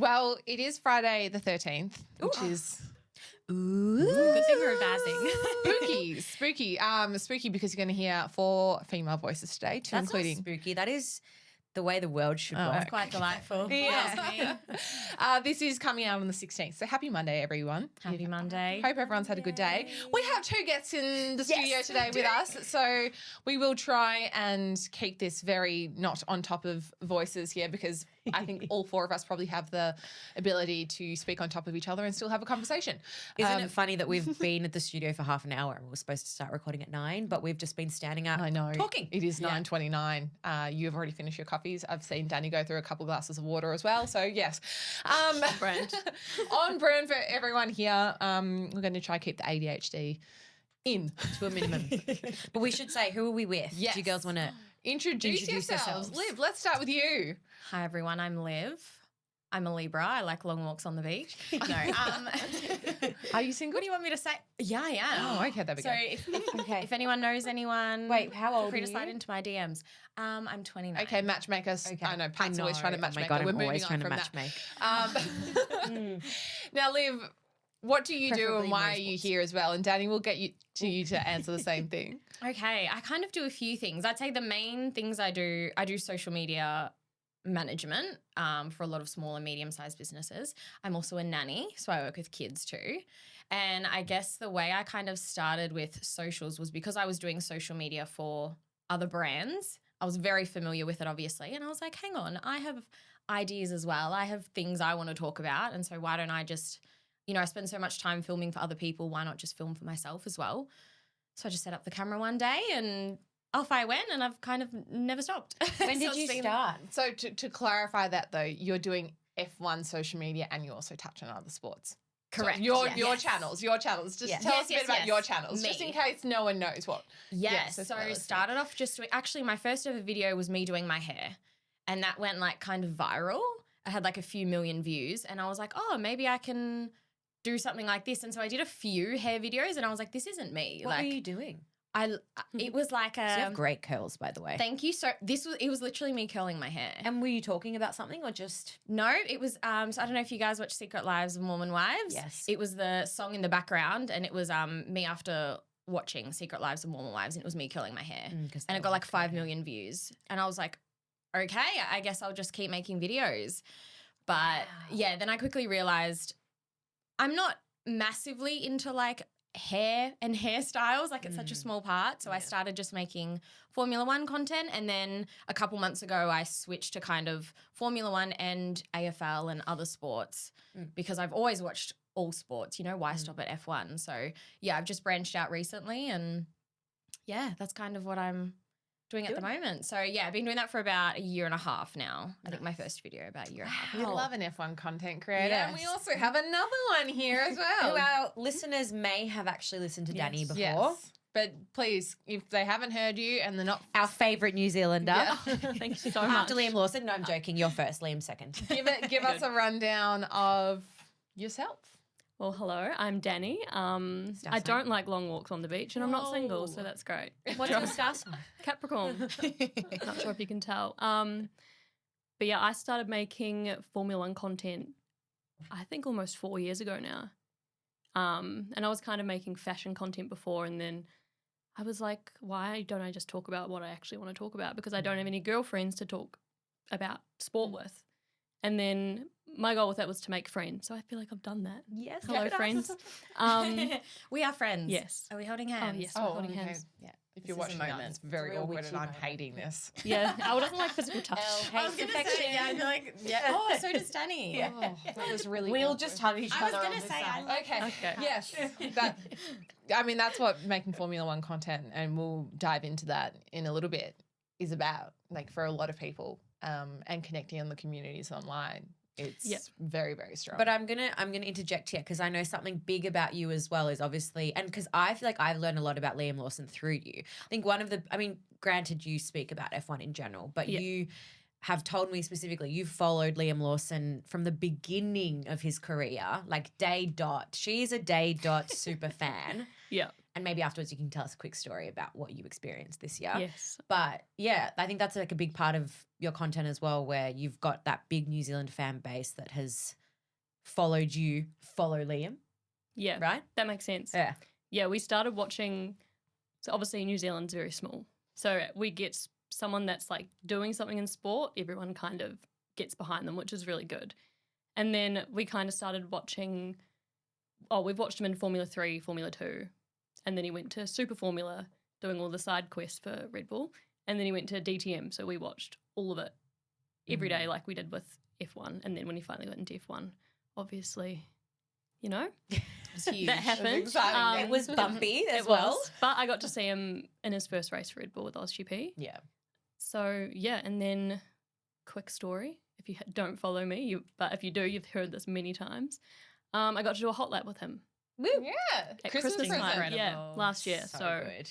Well, it is Friday the 13th, which is Good thing we're advancing. spooky. Spooky because you're going to hear 4 female voices today, two That's including not spooky. That is the way the world should work. Quite delightful. Yeah. This is coming out on the 16th. So happy Monday, everyone. Happy Monday. Hope everyone's had a good day. We have 2 guests in the studio today with us. So we will try and keep this very not on top of voices here because I think all 4 of us probably have the ability to speak on top of each other and still have a conversation. Isn't it funny that we've been at the studio for half an hour and we're supposed to start recording at 9, but we've just been standing up talking. It is 9:29. You've already finished your coffees. I've seen Dani go through a couple glasses of water as well. So, yes. Brand. On brand for everyone here. We're going to try to keep the ADHD in to a minimum. But we should say, who are we with? Yes. Do you girls want to introduce yourselves? Liv, let's start with you. Hi, everyone. I'm Liv. I'm a Libra. I like long walks on the beach. No. Are you single? What do you want me to say? Yeah, I am. Oh, okay. There we go. So if anyone knows anyone, wait, how old feel free are to slide you? into my DMs. I'm 29. Okay, matchmakers. Okay. I know, Pat's always trying to matchmake. Oh my God, We're I'm moving always on trying to from matchmake. Now, Liv, what do you do Preferably and why are you motorsports. here as well? And Dani, we'll get you to answer the same thing. Okay, I kind of do a few things. I'd say the main things I do social media management for a lot of small and medium-sized businesses. I'm also a nanny, so I work with kids too. And I guess the way I kind of started with socials was because I was doing social media for other brands. I was very familiar with it, obviously. And I was like, hang on, I have ideas as well. I have things I want to talk about. And so why don't I just, I spend so much time filming for other people. Why not just film for myself as well? So I just set up the camera one day and off I went, and I've kind of never stopped. When did you start? So to clarify that though, you're doing F1 social media and you also touch on other sports. Correct. So your channels. Just tell us a bit about your channels, just in case no one knows what. Yes. So started off just doing, actually my first ever video was me doing my hair, and that went like kind of viral. I had like a few million views, and I was like, oh, maybe I can do something like this. And so I did a few hair videos, and I was like, this isn't me. What were you doing? It was like You have great curls, by the way. Thank you. So it was literally me curling my hair. And were you talking about something or just? No, it was, so I don't know if you guys watch Secret Lives of Mormon Wives. Yes. It was the song in the background, and it was me after watching Secret Lives of Mormon Wives, and it was me curling my hair. And it got like 5 million views. And I was like, okay, I guess I'll just keep making videos. But yeah, then I quickly realized I'm not massively into like hair and hairstyles, like it's such a small part. So I started just making Formula One content, and then a couple months ago I switched to kind of Formula One and AFL and other sports because I've always watched all sports, why stop at F1? So yeah, I've just branched out recently, and yeah, that's kind of what I'm doing at the moment. So yeah, I've been doing that for about a year and a half now. I think my first video about a year and a half. We love an F1 content creator. Yes. And we also have another one here as well. Who our listeners may have actually listened to Dani before. Yes. But please, if they haven't heard you and they're not Our favourite New Zealander. Thank you so much. After Liam Lawson. No, I'm joking. You're first, Liam second. give us a rundown of yourself. Well, hello, I'm Dani. I don't like long walks on the beach, and I'm not single, so that's great. What's your star sign? Capricorn. Not sure if you can tell. But yeah, I started making Formula One content, I think almost 4 years ago now. And I was kind of making fashion content before, and then I was like, why don't I just talk about what I actually want to talk about? Because I don't have any girlfriends to talk about sport with. And then my goal with that was to make friends. So I feel like I've done that. Yes. Hello, friends. We are friends. Yes. Are we holding hands? Oh, yes, we're holding hands. Yeah. If This you're is a watching that, moment. it's very real awkward witchy and I'm moment. hating this. Yeah, I doesn't like physical touch. I was going to say, yeah, I feel like, oh, so does Dani. Oh, that was really We'll awkward. just hug each I was other going on to this say, side. Okay. Yes. That's what making Formula One content, and we'll dive into that in a little bit, is about, like, for a lot of people, and connecting on the communities online. It's very, very strong. But I'm gonna interject here because I know something big about you as well is obviously, and because I feel like I've learned a lot about Liam Lawson through you. I think granted you speak about F1 in general, but you have told me specifically you've followed Liam Lawson from the beginning of his career, like day dot. She's a day dot super fan. Yeah. And maybe afterwards you can tell us a quick story about what you experienced this year. Yes. But yeah, I think that's like a big part of your content as well, where you've got that big New Zealand fan base that has followed you, follow Liam, Yeah. right? That makes sense. Yeah. Yeah, we started watching. So obviously New Zealand's very small. So we get someone that's like doing something in sport, everyone kind of gets behind them, which is really good. And then we kind of started watching, we've watched him in Formula 3, Formula 2. And then he went to Super Formula doing all the side quests for Red Bull. And then he went to DTM. So we watched all of it every day like we did with F1. And then when he finally got into F1, obviously, you know, It's huge. that happened. exciting. It was bumpy as It well. was, but I got to see him in his first race for Red Bull with Aus GP. Yeah. So yeah, and then quick story. If you don't follow me, but if you do, you've heard this many times. I got to do a hot lap with him Yeah. at Christmas Christmas present. time. Yeah, Incredible. last year. So good.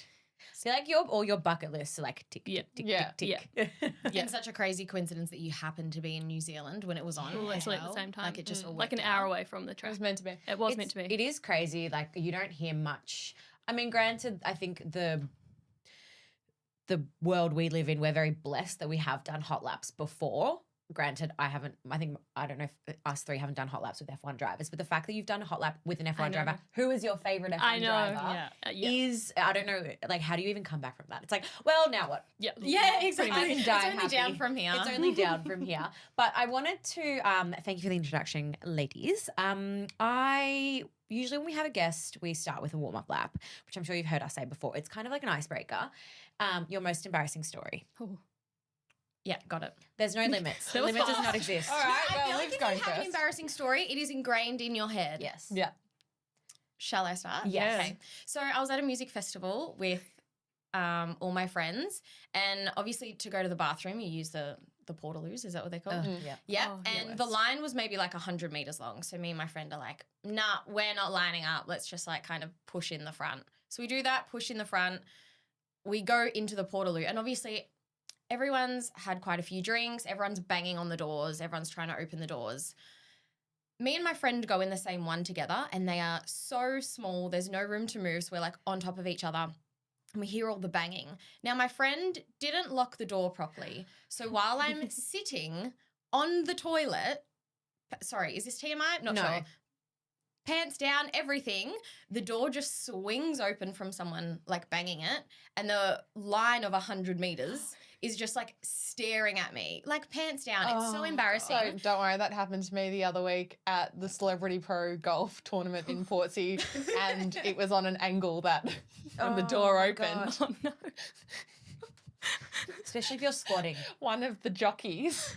So like all your bucket lists are like tick, Yeah. tick, tick, Yeah. tick, tick. And such a crazy coincidence that you happened to be in New Zealand when it was on. all as actually at well. the same time, Like it just all like an worked hour out. away from the It track. was meant to be. It was meant to be. It is crazy. Like you don't hear much. I mean, granted, I think the world we live in, we're very blessed that we have done hot laps before. Granted, I don't know if us three haven't done hot laps with F1 drivers, but the fact that you've done a hot lap with an I F1 know. driver, who is your favorite F1 I know. driver? Yeah. Is, I don't know, like, how do you even come back from that? It's like, well, now what? Yeah. Yeah, I exactly. can It's die only down from here. It's only down from here. But I wanted to thank you for the introduction, ladies. I usually when we have a guest, we start with a warm-up lap, which I'm sure you've heard us say before. It's kind of like an icebreaker. Your most embarrassing story. Oh. Yeah, got it. There's no limits. That was Limit does fast. not exist. All right. I Well, feel like Liv's if going you have an first. embarrassing story, it is ingrained in your head. Yes. Yeah. Shall I start? Yes. Okay. So I was at a music festival with all my friends, and obviously to go to the bathroom, you use the portaloos. Is that what they're called? Yeah. Yeah, Oh, and yes. the line was maybe like 100 meters long. So me and my friend are like, nah, we're not lining up. Let's just like kind of push in the front. So we do that, push in the front. We go into the portaloo, and obviously everyone's had quite a few drinks. Everyone's banging on the doors. Everyone's trying to open the doors. Me and my friend go in the same one together, and they are so small. There's no room to move. So we're like on top of each other. And we hear all the banging. Now, my friend didn't lock the door properly. So while I'm sitting on the toilet, sorry, is this TMI? Not No. sure. Pants down, everything. The door just swings open from someone like banging it. And the line of 100 meters is just like staring at me, like pants down. It's so Oh, embarrassing. So don't worry, that happened to me the other week at the Celebrity Pro Golf tournament in Portsea, and it was on an angle that when the door my opened, Oh no. Especially if you're squatting. one of the jockeys,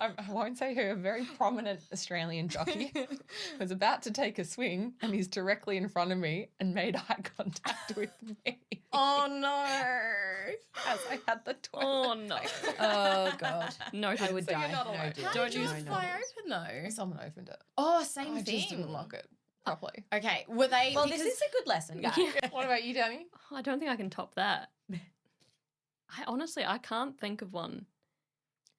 I won't say who, a very prominent Australian jockey, was about to take a swing, and he's directly in front of me and made eye contact with me Oh no. as I had the toilet. Oh no. Oh God. No. I would So you're die. not No, alone. dude. How Don't did use yours no, fly no. open though? Someone opened it. Oh, same I thing. just didn't lock it properly. Okay, were they? Well, because this is a good lesson, guys. Yeah. What about you, Dani? I don't think I can top that. I can't think of one.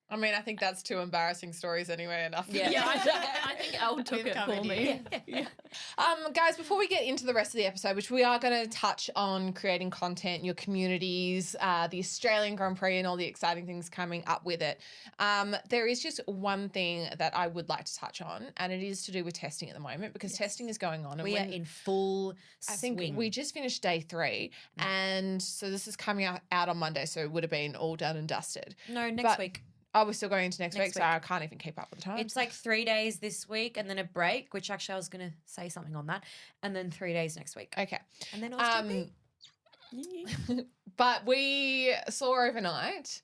I mean, I think that's two embarrassing stories anyway. Enough. Yeah. Yeah, I think Elle took We've it covered for you. me. Yeah. Guys, before we get into the rest of the episode, which we are going to touch on creating content, your communities, the Australian Grand Prix, and all the exciting things coming up with it, there is just one thing that I would like to touch on, and it is to do with testing at the moment, because testing is going on. And We are in full I think swing. we just finished day 3, and so this is coming out on Monday, so it would have been all done and dusted. No, next But- week. Oh, we're still going into next Next week, so week. I can't even keep up with the time. It's like 3 days this week and then a break, which actually I was going to say something on that, and then 3 days next week. okay. And then AusGP. But we saw overnight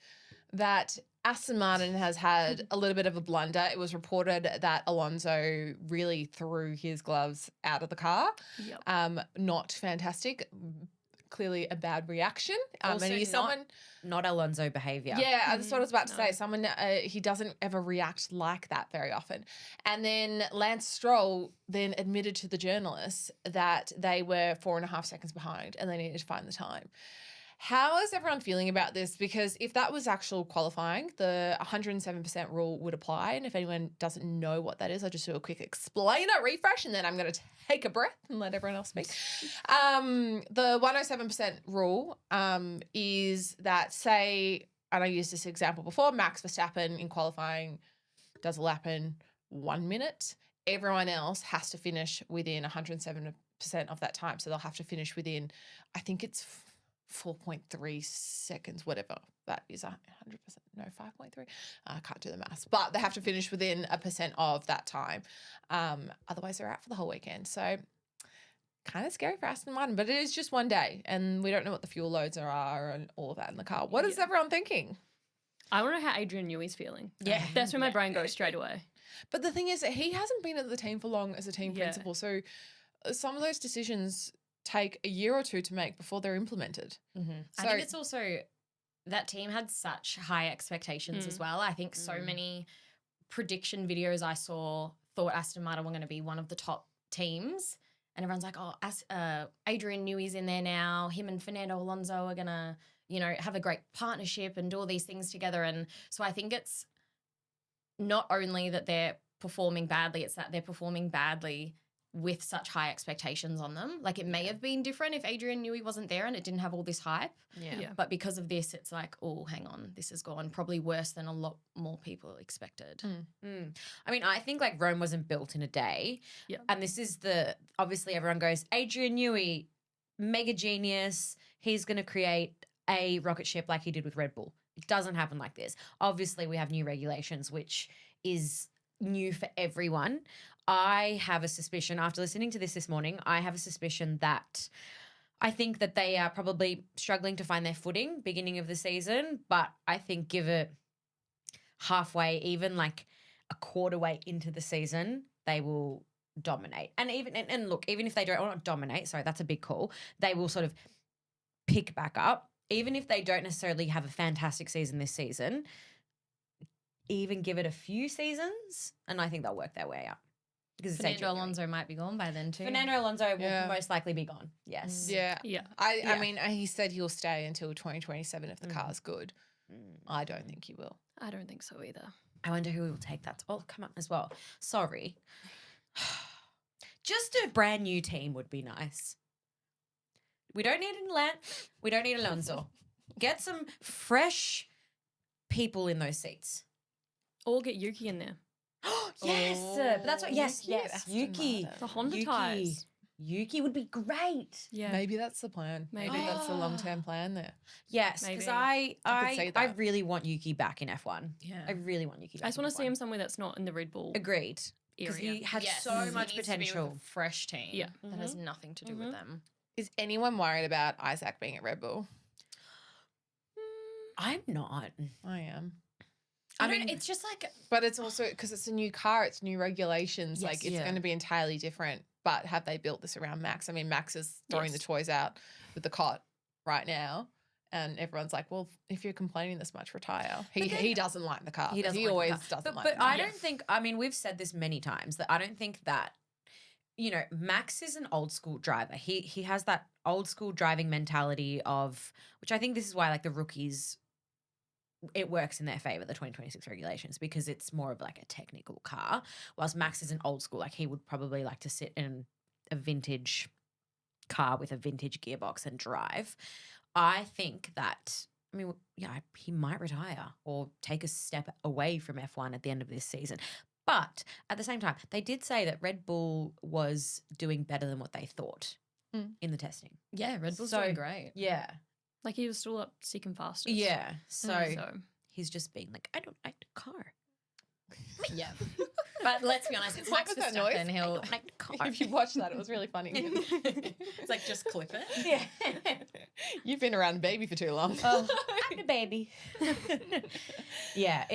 that Aston Martin has had a little bit of a blunder. It was reported that Alonso really threw his gloves out of the car. Yep. Not fantastic. Clearly a bad reaction. Also and he's not- someone. Not Alonso behaviour. Yeah, that's what I was about to No. say. Someone he doesn't ever react like that very often. And then Lance Stroll then admitted to the journalists that they were 4.5 seconds behind and they needed to find the time. How is everyone feeling about this? Because if that was actual qualifying, the 107% rule would apply. And if anyone doesn't know what that is, I'll just do a quick explainer refresh and then I'm going to take a breath and let everyone else speak. The 107% rule is that, say, and I used this example before, Max Verstappen in qualifying does a lap in 1 minute. Everyone else has to finish within 107% of that time. So they'll have to finish within, I think it's 4.3 seconds, whatever that is, 100%. No, 5.3. I can't do the maths, but they have to finish within a percent of that time. Otherwise, they're out for the whole weekend. So kind of scary for Aston Martin, but it is just one day and we don't know what the fuel loads are and all of that in the car. What is everyone thinking? I want to know how Adrian Newey's feeling. Yeah. That's where my brain goes straight away. But the thing is that he hasn't been at the team for long as a team principal. So some of those decisions take a year or two to make before they're implemented. Mm-hmm. So, I think it's also that team had such high expectations as well. I think so many prediction videos I saw thought Aston Martin were going to be one of the top teams. And everyone's like, oh, Adrian Newey's in there now. Him and Fernando Alonso are going to, have a great partnership and do all these things together. And so I think it's not only that they're performing badly, it's that they're performing badly with such high expectations on them. Like it may have been different if Adrian Newey wasn't there and it didn't have all this hype. Yeah. But because of this, it's like, oh, hang on, this has gone probably worse than a lot more people expected. I mean, I think like Rome wasn't built in a day. Yeah. And this is obviously everyone goes, Adrian Newey, mega genius. He's going to create a rocket ship like he did with Red Bull. It doesn't happen like this. Obviously, we have new regulations, which is new for everyone. I have a suspicion, after listening to this morning, I have a suspicion that I think that they are probably struggling to find their footing beginning of the season, but I think give it halfway, even like a quarter way into the season, they will dominate. And look, even if they don't, or not dominate, sorry, that's a big call, they will sort of pick back up. Even if they don't necessarily have a fantastic season this season, even give it a few seasons, and I think they'll work their way up. Because Fernando Alonso might be gone by then too. Fernando Alonso will most likely be gone. Yes. Yeah. Yeah. I mean, he said he'll stay until 2027 if the car's good. I don't think he will. I don't think so either. I wonder who will take that. Oh, come on as well. Sorry. Just a brand new team would be nice. We don't need Lance. We don't need Alonso. Get some fresh people in those seats. Or get Yuki in there. Yes, but that's what. Yes, Yuki. The Honda tires. Yuki would be great. Yeah. Maybe that's the plan. Maybe that's the long-term plan there. Yes, because Maybe. I really want Yuki back in F1. Yeah. I really want Yuki back I just want to in see F1. him somewhere that's not in the Red Bull Agreed. Because area. he had Yes. so He much needs to be with potential. a fresh team. Yeah. That has nothing to do with them. Is anyone worried about Isaac being at Red Bull? I'm not. I am. I mean, it's just like, But it's also because it's a new car, it's new regulations. Yes. Like it's Yeah. going to be entirely different. But have they built this around Max? I mean, Max is throwing the toys out with the cot right now. And everyone's like, well, if you're complaining this much, retire. He doesn't like the car. He doesn't. He like the always car. doesn't like But the car. I don't think. I mean, we've said this many times that I don't think that. Max is an old school driver. He has that old school driving mentality of, which I think this is why like the rookies, it works in their favor, the 2026 regulations, because it's more of like a technical car. Whilst Max is an old school, like he would probably like to sit in a vintage car with a vintage gearbox and drive. I think that, I mean, yeah, he might retire or take a step away from F1 at the end of this season. But at the same time, they did say that Red Bull was doing better than what they thought in the testing. yeah, Red Bull's So- doing great. Yeah. Like he was still up second fastest. Yeah. So So he's just being like, I don't like the car. Yeah. But let's be honest, it's What Max was that noise? Verstappen. He'll, I like the car. If you watched that, it was really funny. it's like, just clip it. Yeah. You've been around baby for too long. Oh, I'm the baby. Yeah.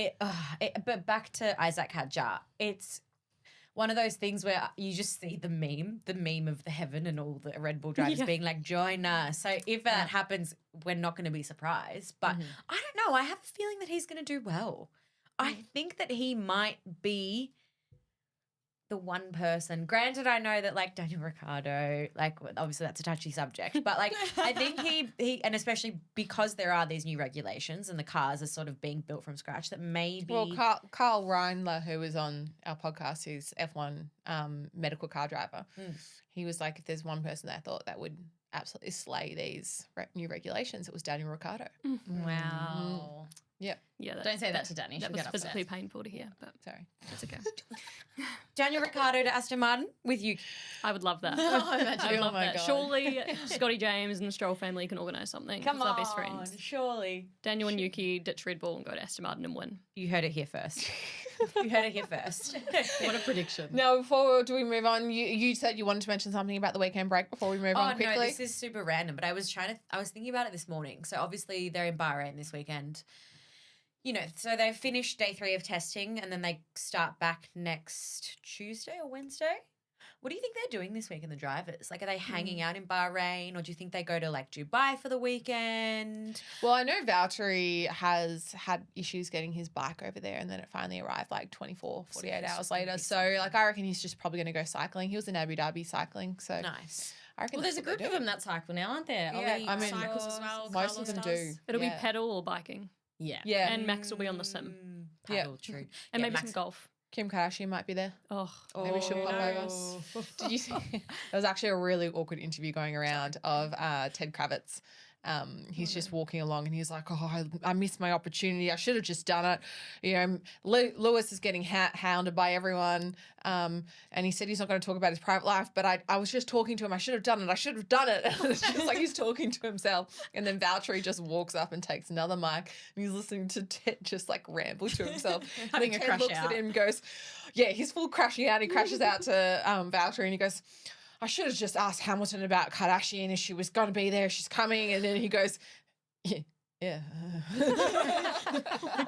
But back to Isaac Hadjar. It's one of those things where you just see the meme of the heaven and all the Red Bull drivers being like, join us. So if that happens, we're not going to be surprised. But I don't know. I have a feeling that he's going to do well. I think that he might be the one person. Granted, I know that like Daniel Ricciardo, like obviously that's a touchy subject, but like I think he and especially because there are these new regulations and the cars are sort of being built from scratch, that maybe. Well, Carl Reindler, who was on our podcast, who's F1 medical car driver, he was like, if there's one person that I thought that would absolutely slay these new regulations, it was Daniel Ricciardo. Wow. Yeah. Yeah. Don't say that to Dani. That She'll was get upset. physically painful to hear, but Sorry. it's okay. Daniel Ricciardo to Aston Martin with you. I would love that. Oh, imagine. I'd Oh love my that. God. Surely Scotty James and the Stroll family can organise something. Come 'cause on, they're best friends. surely. Daniel and Yuki ditch Red Bull and go to Aston Martin and win. You heard it here first. You heard it here first. What a prediction. Now, before we move on, you said you wanted to mention something about the weekend break before we move on quickly. No, this is super random, but I was thinking about it this morning. So obviously they're in Bahrain this weekend. You know, so they've finished day 3 of testing and then they start back next Tuesday or Wednesday. What do you think they're doing this weekend, the drivers? Like, are they hanging out in Bahrain, or do you think they go to like Dubai for the weekend? Well, I know Valtteri has had issues getting his bike over there, and then it finally arrived like 24, 48 hours later. So, like, I reckon he's just probably going to go cycling. He was in Abu Dhabi cycling, so Nice. I reckon Well, there's a that's what group they're of doing. them that cycle now, aren't there? Yeah, Ollie I mean, cycles as well. most of them Carlos do. does. It'll Yeah. be pedal or biking. Yeah. Yeah, And Max will be on the sim. Paddle, true. And Yeah, maybe some golf. Kim Kardashian might be there. Oh, Maybe she'll pop over. Did you see? There was actually a really awkward interview going around of Ted Kravitz. He's just walking along and he's like, oh, I missed my opportunity. I should have just done it. You know, Lewis is getting hounded by everyone. And he said he's not going to talk about his private life, but I was just talking to him. I should have done it. I should have done it. And it's just like he's talking to himself. And then Valtteri just walks up and takes another mic and he's listening to Ted just like ramble to himself. Having and a Ted crash looks out. at him and goes, yeah, he's full crashing out. He crashes out to Valtteri and he goes, I should have just asked Hamilton about Kardashian if she was going to be there. She's coming. And then he goes, yeah.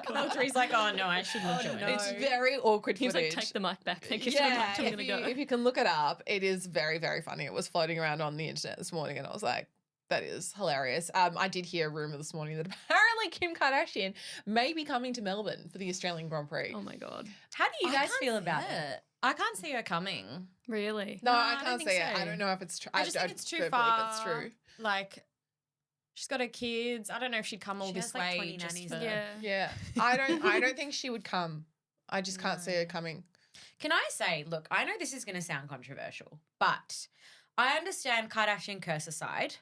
Valtteri's like, oh no, I shouldn't have joined. no. It's very awkward he was footage. like, take the mic back. Thank you so much. I'm if going you, to go. if you can look it up, it is very, very funny. It was floating around on the internet this morning and I was like, that is hilarious. I did hear a rumour this morning that apparently Kim Kardashian may be coming to Melbourne for the Australian Grand Prix. Oh my God. How do you guys feel about it? I can't see her coming. Really? No, No, I I don't can't think say it. so. I don't know if it's true. I just think it's too don't far. believe it's true. Like, she's got her kids. I don't know if she'd come all She this has, like, way. 20 just nannies for- there. Yeah. Yeah. I don't think she would come. I just can't see her coming. Can I say, look, I know this is going to sound controversial, but I understand Kardashian curse aside.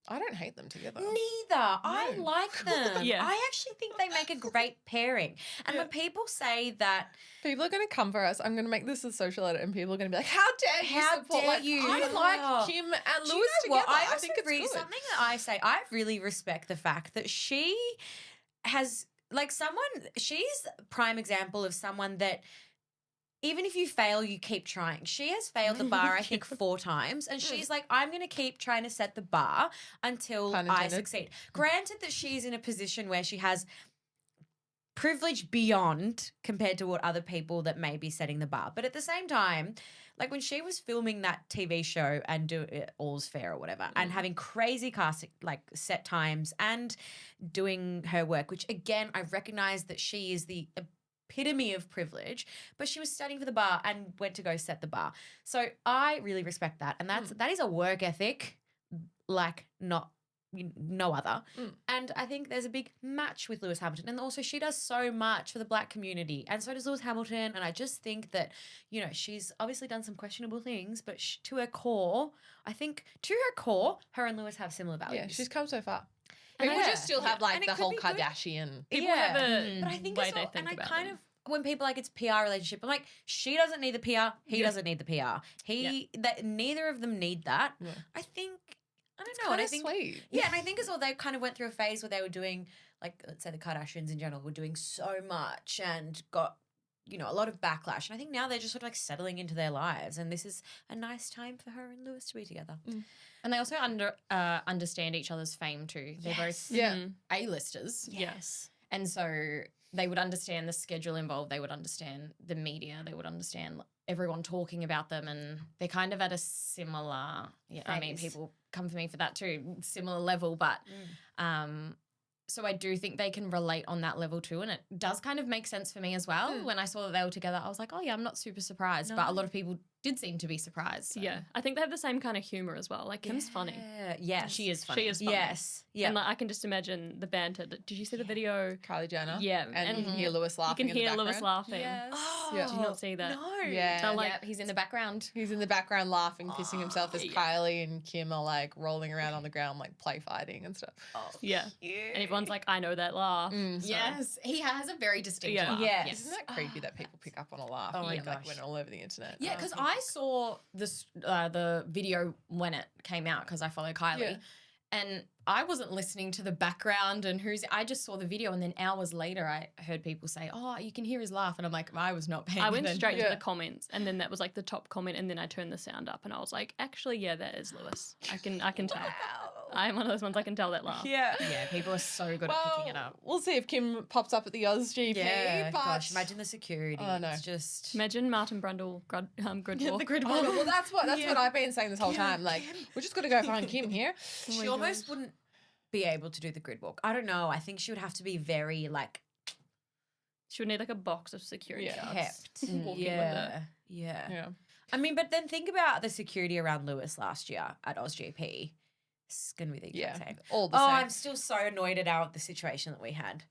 I don't hate them together. Neither. I No. like them. Yeah. I actually think they make a great pairing. And when people say that, People are going to come for us. I'm going to make this a social edit, and people are going to be like, "How dare you How support?" dare like, you? I Oh. like Kim and do Lewis you know together. what? I also think it's agree. good. Something that I say, I really respect the fact that she has, like, she's a prime example of someone that even if you fail, you keep trying. She has failed the bar, I think, 4 times. And she's like, I'm going to keep trying to set the bar until Pun I intended. succeed. Granted that she's in a position where she has privilege beyond compared to what other people that may be setting the bar. But at the same time, like when she was filming that TV show and do All's Fair or whatever, and having crazy cast like set times and doing her work, which again, I recognize that she is the epitome of privilege, but she was studying for the bar and went to go set the bar. So I really respect that. And that is a work ethic like no other. And I think there's a big match with Lewis Hamilton. And also she does so much for the black community. And so does Lewis Hamilton. And I just think that, you know, she's obviously done some questionable things, but to her core, I think to her core, her and Lewis have similar values. Yeah, she's come so far. And People yeah. just still have Yeah. like And it the could whole be good. Kardashian. People Yeah. have a But I think way as well, they think and I about kind them. of when people like it's PR relationship, I'm like, she doesn't need the PR, he doesn't need the PR. That neither of them need that. Yeah. I think I don't know. And Kind I of think sweet. yeah, and I think as well they kind of went through a phase where they were doing like let's say the Kardashians in general were doing so much and got you know a lot of backlash. And I think now they're just sort of like settling into their lives, and this is a nice time for her and Lewis to be together. And they also understand each other's fame too. They're both Yeah. A-listers. Yes. And so they would understand the schedule involved. They would understand the media. They would understand everyone talking about them. And they're kind of at a similar, I mean, Phase. people come for me for that too, similar level. But So I do think they can relate on that level too. And it does kind of make sense for me as well. When I saw that they were together, I was like, oh yeah, I'm not super surprised. But a lot of people did seem to be surprised. So. Yeah, I think they have the same kind of humor as well. Like Kim's funny. Yes. She is funny. She is funny. Yes. Yeah. And like, I can just imagine the banter. Did you see the video? Kylie Jenner. Yeah, And you can hear Lewis You laughing can in the hear Lewis background. laughing. Yes. Yeah. Did you not see that? No. Yeah. They're like, He's in the background. He's in the background laughing, pissing himself as Kylie and Kim are like rolling around on the ground, like play fighting and stuff. yeah. And everyone's like, I know that laugh. So- Yes. He has a very distinct Yeah. laugh. Yes. Isn't that creepy that people pick up on a laugh? Oh my and, like gosh. went all over the internet. Yeah, because I saw this the video when it came out because I follow Kylie, Yeah. and I wasn't listening to the background and I just saw the video, and then hours later I heard people say, "Oh, you can hear his laugh," and I'm like, I was not paying. I went attention. straight to Yeah. the comments, and then that was like the top comment, and then I turned the sound up, and I was like, actually, yeah, that is Lewis. I can tell. I'm one of those ones I can tell that laugh. Yeah. Yeah, people are so good at picking it up. We'll see if Kim pops up at the Aus GP. Yeah. but Gosh, imagine the security. Oh, no. It's just. Imagine Martin Brundle grid walk. The grid Oh, walk. well, that's what I've been saying this whole time. Like, we're just gonna go find Kim here. She almost wouldn't be able to do the grid walk. I don't know. I think she would have to be very like She would need like a box of security Yeah. guards. kept. Walking with Yeah. Yeah. Yeah. I mean, but then think about the security around Lewis last year at AusGP. It's gonna be the exact same. All the Oh, same. I'm still so annoyed at the situation that we had.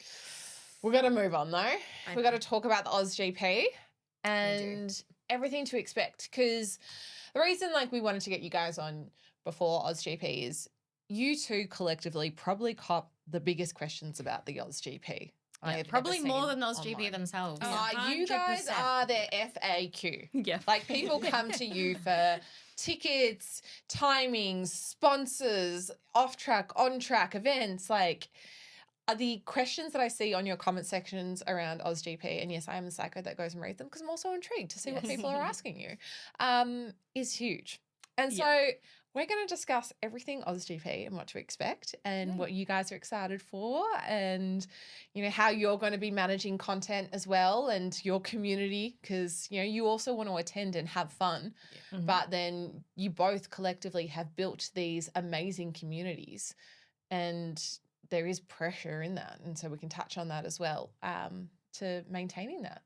We're going to move on though. We're going to talk about the Aus GP and everything to expect, because the reason like we wanted to get you guys on before Aus GP is you two collectively probably cop the biggest questions about the Aus GP. I have Probably ever more seen than those GP online. themselves. You guys 100%. are their FAQ. Yeah. Like people come to you for tickets, timings, sponsors, off track, on track events. Like the questions that I see on your comment sections around AusGP, and yes, I am the psycho that goes and reads them because I'm also intrigued to see what people are asking you, is huge. And so we're going to discuss everything AusGP and what to expect and what you guys are excited for, and you know how you're going to be managing content as well, and your community, because you know you also want to attend and have fun, but then you both collectively have built these amazing communities, and there is pressure in that, and so we can touch on that as well to maintaining that.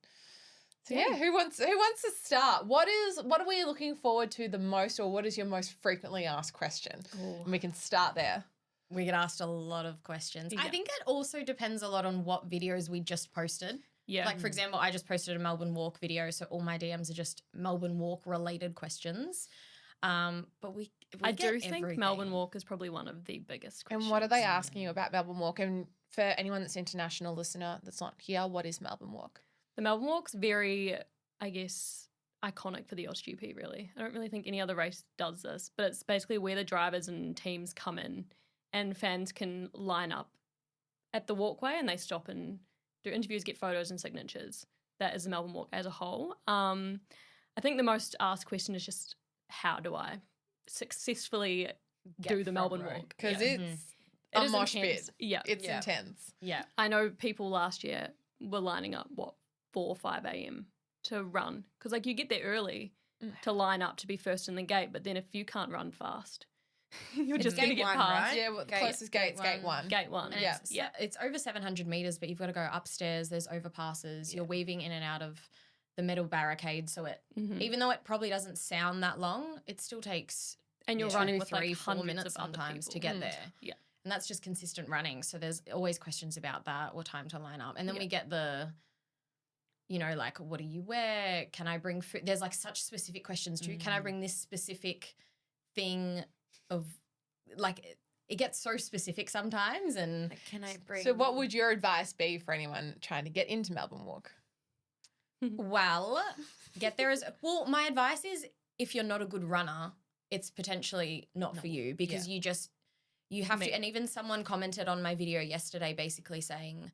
So yeah, who wants to start? What are we looking forward to the most, or what is your most frequently asked question? And we can start there. We get asked a lot of questions. I think it also depends a lot on what videos we just posted. Yeah. Like, for example, I just posted a Melbourne Walk video, so all my DMs are just Melbourne Walk related questions. But we I get do think everything. Melbourne Walk is probably one of the biggest questions. And what are they asking you about Melbourne Walk? And for anyone that's international listener that's not here, what is Melbourne Walk? The Melbourne Walk's very, I guess, iconic for the AusGP, really. I don't really think any other race does this, but it's basically where the drivers and teams come in and fans can line up at the walkway and they stop and do interviews, get photos and signatures. That is the Melbourne Walk as a whole. I think the most asked question is just, how do I successfully do the Melbourne Walk? Because Yeah. it's It a is mosh intense. pit. Yeah. It's Yeah. intense. Yeah. I know people last year were lining up, 4 or 5 a.m. to run. Because, like, you get there early to line up to be first in the gate, but then if you can't run fast, you're just going to gate get one, past right? Yeah, well, closest gate's gate one. gate one. And Yeah. it's over 700 meters, but you've got to go upstairs. There's overpasses. You're weaving in and out of the metal barricade. So even though it probably doesn't sound that long, it still takes And you're 2, running with 3, like 4 hundreds minutes of other sometimes to people. get there. Yeah. And that's just consistent running. So there's always questions about that or time to line up. And then we get the, you know, like, what do you wear? Can I bring food? There's like such specific questions too. Can I bring this specific thing of, like, it gets so specific sometimes. And Like, can I bring? So what would your advice be for anyone trying to get into Melbourne Walk? well, get there as well. My advice is, if you're not a good runner, it's potentially not for you, because you have to. And even someone commented on my video yesterday basically saying,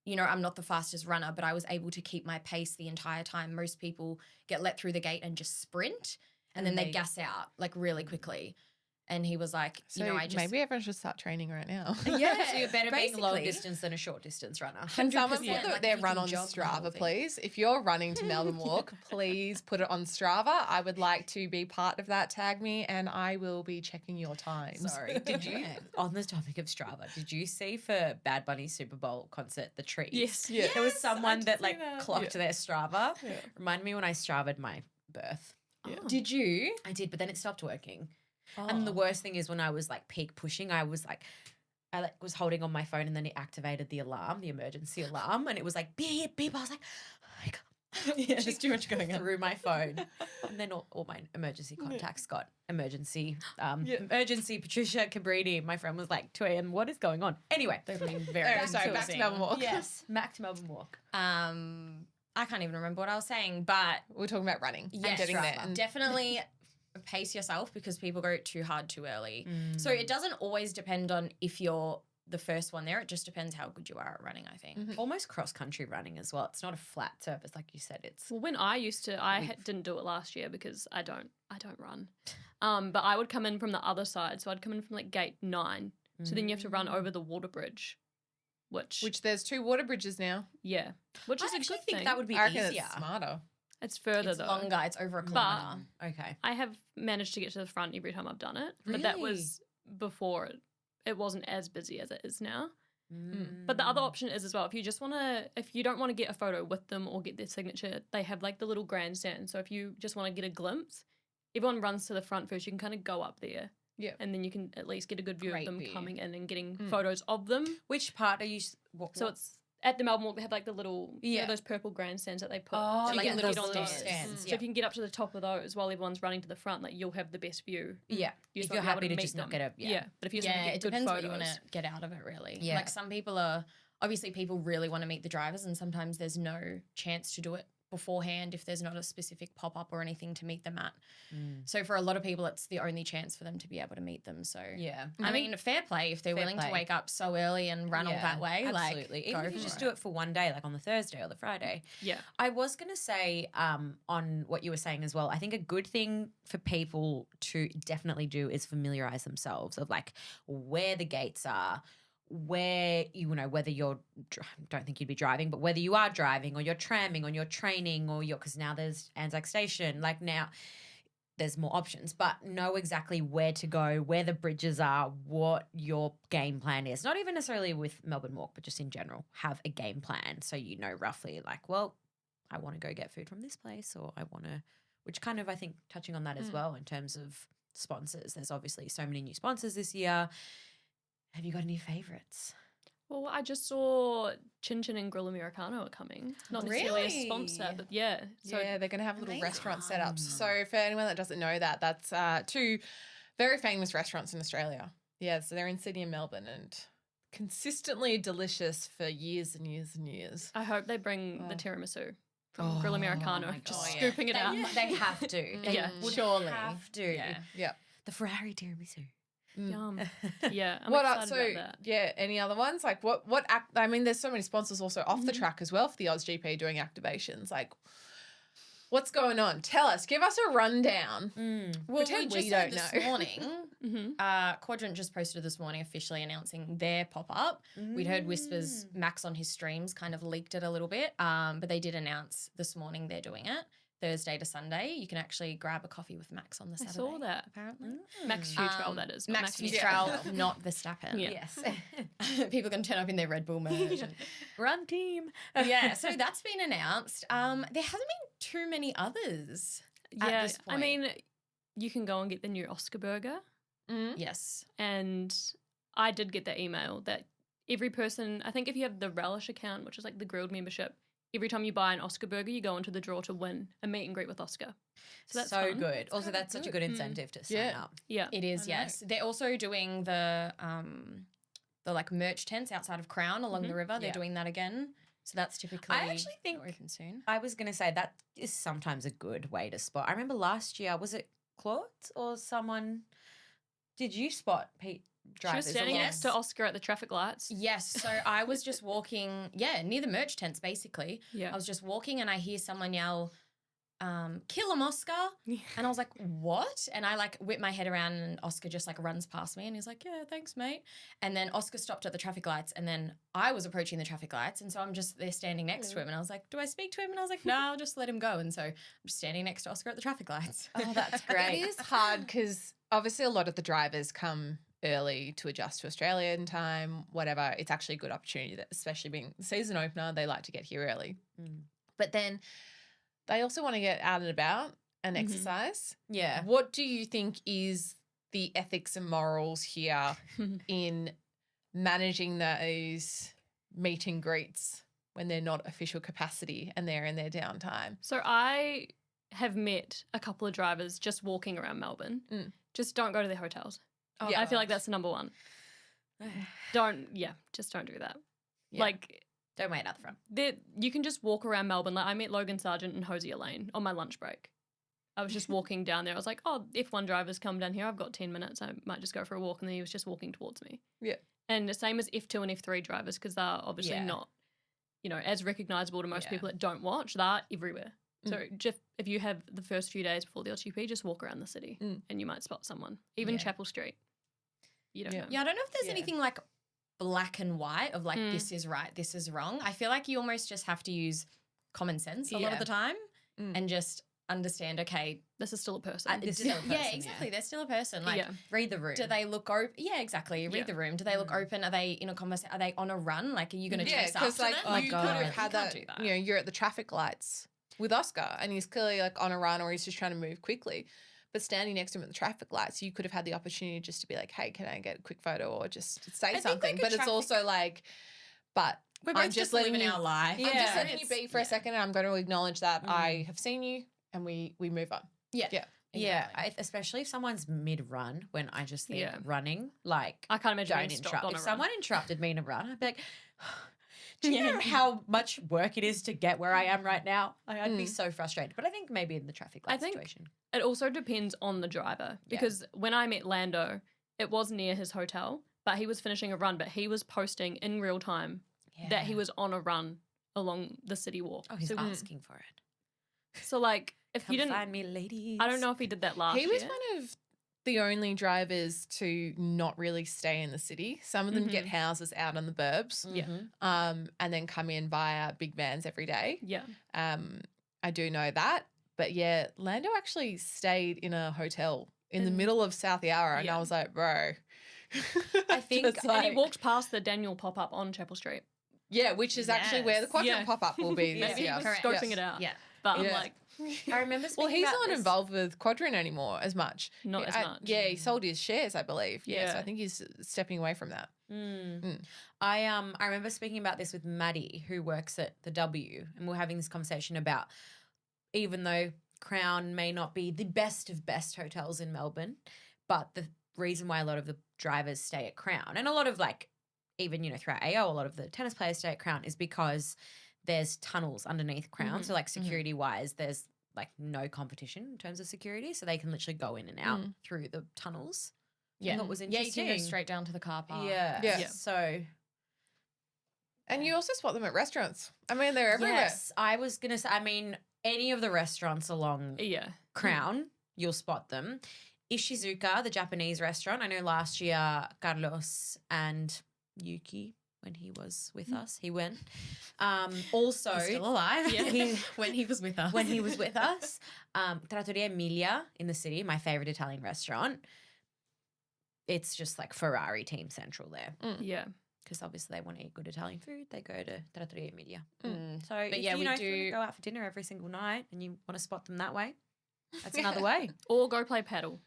you know, I'm not the fastest runner, but I was able to keep my pace the entire time. Most people get let through the gate and just sprint, and then they gas out like really quickly. And he was like, So I just maybe everyone should start training right now. Yeah, so you're better being long basically. distance than a short distance runner. Can someone 100%, put like, their if you run can on jog the whole Strava, thing. please? If you're running to Melbourne Walk, please put it on Strava. I would like to be part of that. Tag me, and I will be checking your times. Sorry, did you, on the topic of Strava, did you see for Bad Bunny's Super Bowl concert, the trees? Yes. Yeah. There was Yes, I someone did that see like that. clocked their Strava. Yeah. Reminded me when I Strava'd my birth. Yeah. Oh. Did you? I did, but then it stopped working. Oh. And the worst thing is when I was like peak pushing, I was was holding on my phone and then it activated the alarm, the emergency alarm, and it was like beep beep. I was like, oh my God. Yeah, there's too much going on. Through my phone, and then all my emergency contacts got emergency. Emergency Patricia Cabrini, my friend, was like 2 a.m. What is going on? Anyway, They've been very Anyway, sorry, back to confusing. Melbourne Walk. yes, back to Melbourne Walk. I can't even remember what I was saying, but We're talking about running and yes, getting there. Strava. And definitely pace yourself because people go too hard too early. So it doesn't always depend on if you're the first one there. It just depends how good you are at running, I think. Almost cross country running as well. It's not a flat surface like you said. It's Well, when I used to, didn't do it last year because I don't run. But I would come in from the other side, so I'd come in from like gate 9. So then you have to run over the water bridge, which there's 2 water bridges now. yeah, which is I a actually good think thing. that would be I reckon easier. it's smarter. It's further It's though. longer. It's over a kilometre. Okay. I have managed to get to the front every time I've done it, but that Really? was before it wasn't as busy as it is now. But the other option is as well, if you don't want to get a photo with them or get their signature, they have like the little grandstand. So if you just want to get a glimpse, everyone runs to the front first. You can kind of go up there. Yeah. And then you can at least get a good view Great of them view. coming in and getting photos of them. Which part are you? So it's at the Melbourne Walk, they have like the little, Yeah. those purple grandstands that they put. Oh, so you like can the look little on those. stands, So yeah. if you can get up to the top of those while everyone's running to the front, like you'll have the best view. Yeah. You just If won't you're be able happy to meet just not them. get a But if you just Yeah, want to it get good depends photos. what you want to get out of it, really. Yeah. Like some people are, obviously people really want to meet the drivers and sometimes there's no chance to do it beforehand if there's not a specific pop-up or anything to meet them at. So for a lot of people, it's the only chance for them to be able to meet them. So Yeah. I mean, fair play if they're Fair willing play. to wake up so early and run all that way. Absolutely. Like, Even go if you for just it. do it for one day, like on the Thursday or the Friday. Yeah. I was going to say on what you were saying as well, I think a good thing for people to definitely do is familiarize themselves of like where the gates are, where, whether you're, don't think you'd be driving, but whether you are driving or you're tramming or you're training or because now there's Anzac Station, like now there's more options, but know exactly where to go, where the bridges are, what your game plan is. Not even necessarily with Melbourne Walk, but just in general, have a game plan so you know roughly like, well, I want to go get food from this place or I want to, which kind of I think touching on that as well in terms of sponsors. There's obviously so many new sponsors this year. Have you got any favourites? Well, I just saw Chin Chin and Grill Americano are coming. Not necessarily a sponsor, Really? but yeah. So Yeah, they're going to have little Amazing. restaurant setups. So for anyone that doesn't know that, that's 2 very famous restaurants in Australia. Yeah, so they're in Sydney and Melbourne and consistently delicious for years and years and years. I hope they bring the tiramisu from Oh Grill Americano, my just God. scooping it out. They have to. They Yeah, would surely. have to. Yeah. Yeah. The Ferrari tiramisu. Yum. Yeah, I'm What excited so about that. yeah, any other ones? Like I mean, there's so many sponsors also off the track as well for the Aus GP doing activations. Like what's going on? Tell us, give us a rundown. Well, Pretend we we just heard don't this know. morning, Quadrant just posted this morning officially announcing their pop-up. We'd heard whispers, Max on his streams kind of leaked it a little bit, but they did announce this morning they're doing it. Thursday to Sunday, you can actually grab a coffee with Max on the I Saturday. saw that. Apparently. Max Futrell, that is. not Max Futrell. Futrell, not Verstappen. Yeah. Yes. People can turn up in their Red Bull merch. and- Run team. yeah, so that's been announced. There hasn't been too many others at Yeah, this point. I mean, you can go and get the new Oscar burger. yes. And I did get that email that every person, I think if you have the Relish account, which is like the grilled membership, every time you buy an Oscar burger, you go into the draw to win a meet and greet with Oscar. So that's so fun. good. Also, that's such a good incentive to sign Yeah. up. Yeah. It is, yes. They're also doing the like merch tents outside of Crown along the river. They're Yeah. doing that again. So that's typically I actually think open soon. I was going to say that is sometimes a good way to spot. I remember last year, was it Claude or someone? Did you spot Pete She was drivers? standing along? next to Oscar at the traffic lights. Yes. So I was just walking, near the merch tents basically. Yeah. I was just walking and I hear someone yell, kill him, Oscar. And I was like, what? And I like whip my head around and Oscar just like runs past me and he's like, yeah, thanks, mate. And then Oscar stopped at the traffic lights and then I was approaching the traffic lights. And so I'm just there standing next to him and I was like, do I speak to him? And I was like, no, I'll just let him go. And so I'm just standing next to Oscar at the traffic lights. Oh, that's great. It is hard because obviously a lot of the drivers come early to adjust to Australian time, whatever. It's actually a good opportunity, that, especially being the season opener, they like to get here early. But then they also want to get out and about and exercise. Yeah. What do you think is the ethics and morals here in managing those meet and greets when they're not official capacity and they're in their downtime? So I have met a couple of drivers just walking around Melbourne. Just don't go to their hotels. Oh, Yeah. I feel like that's the number one. Just don't do that. Yeah. Like, Don't wait out the front. you can just walk around Melbourne. Like I met Logan Sargent and Hosier Lane on my lunch break. I was just walking down there. I was like, oh, F1 drivers come down here. I've got 10 minutes. I might just go for a walk. And then he was just walking towards me. Yeah. And the same as F2 and F3 drivers because they're obviously Yeah. not, as recognisable to most Yeah. people that don't watch. They're everywhere. So just if you have the first few days before the AusGP, just walk around the city and you might spot someone. Even Yeah. Chapel Street. You don't know. Yeah, I don't know if there's Yeah. anything like black and white of like this is right, this is wrong. I feel like you almost just have to use common sense a lot Yeah. of the time and just understand, okay, This is still a person. This is still a person, yeah, exactly. They're still a person. Like, Yeah. Read the room. do they look open? Yeah, exactly. Read Yeah. the room. Do they look open? Are they in a conversation? Are they on a run? Like, are you going to Yeah, chase because after like them? you God. could have You had can't that, do that. you're at the traffic lights with Oscar and he's clearly like on a run or he's just trying to move quickly. But standing next to him at the traffic lights, you could have had the opportunity just to be like, hey, can I get a quick photo or just say think, something? like, a But it's traffic- also like, but We're I'm both just just letting living you, our life. I'm just Yeah. letting you be for a second and I'm going to acknowledge that I have seen you and we move on. Yeah. Yeah. Yeah, Exactly. especially if someone's mid-run when I just think Yeah. running, like, I can't imagine don't being stopped interrupt. on If a someone run. interrupted me in a run, I'd be like, do you know how much work it is to get where I am right now? I'd be so frustrated. But I think maybe in the traffic light think- situation. It also depends on the driver because when I met Lando, it was near his hotel, but he was finishing a run, but he was posting in real time that he was on a run along the city walk. Oh, he's so, asking for it. so like if Come you didn't, find me, ladies. I don't know if he did that last He was year. one of the only drivers to not really stay in the city. Some of them get houses out on the burbs, Yeah. and then come in via big vans every day. Yeah. I do know that, but yeah, Lando actually stayed in a hotel in the middle of South Yarra, and I Yeah. was like, bro. I think- Just And he like- walked past the Daniel pop-up on Chapel Street. yeah, which is actually where the Yes. quadrant Yeah. pop-up will be this Maybe he year. was Correct. scoping Yes. it out. Yeah. But I'm Yeah. like, I remember speaking Well, he's about not this. involved with Quadrant anymore as much. Not as much. Yeah, he sold his shares, I believe. Yeah, so Yeah. I think he's stepping away from that. I remember speaking about this with Maddie, who works at the W, and we're having this conversation about even though Crown may not be the best of best hotels in Melbourne, but the reason why a lot of the drivers stay at Crown and a lot of like even throughout AO, a lot of the tennis players stay at Crown is because there's tunnels underneath Crown. So like security wise, there's like no competition in terms of security, so they can literally go in and out through the tunnels. Yeah. That was Yeah, you interesting. can go straight down to the car park. Yeah. Yeah. So And you also spot them at restaurants. I mean, they're everywhere. yes, I was gonna say. I mean, any of the restaurants along yeah. Crown, you'll spot them. Ishizuka, the Japanese restaurant. I know last year Carlos and Yuki, when he was with us, he went. Also, He's still alive. Yeah. when he was with us. when he was with us, Trattoria Emilia in the city, my favorite Italian restaurant. It's just like Ferrari Team Central there. Yeah. Because obviously they want to eat good Italian food, they go to Trattoria Emilia. Mm. So if yeah, you we know, if you do- wanna go out for dinner every single night and you want to spot them that way, that's another way. Or go play paddle.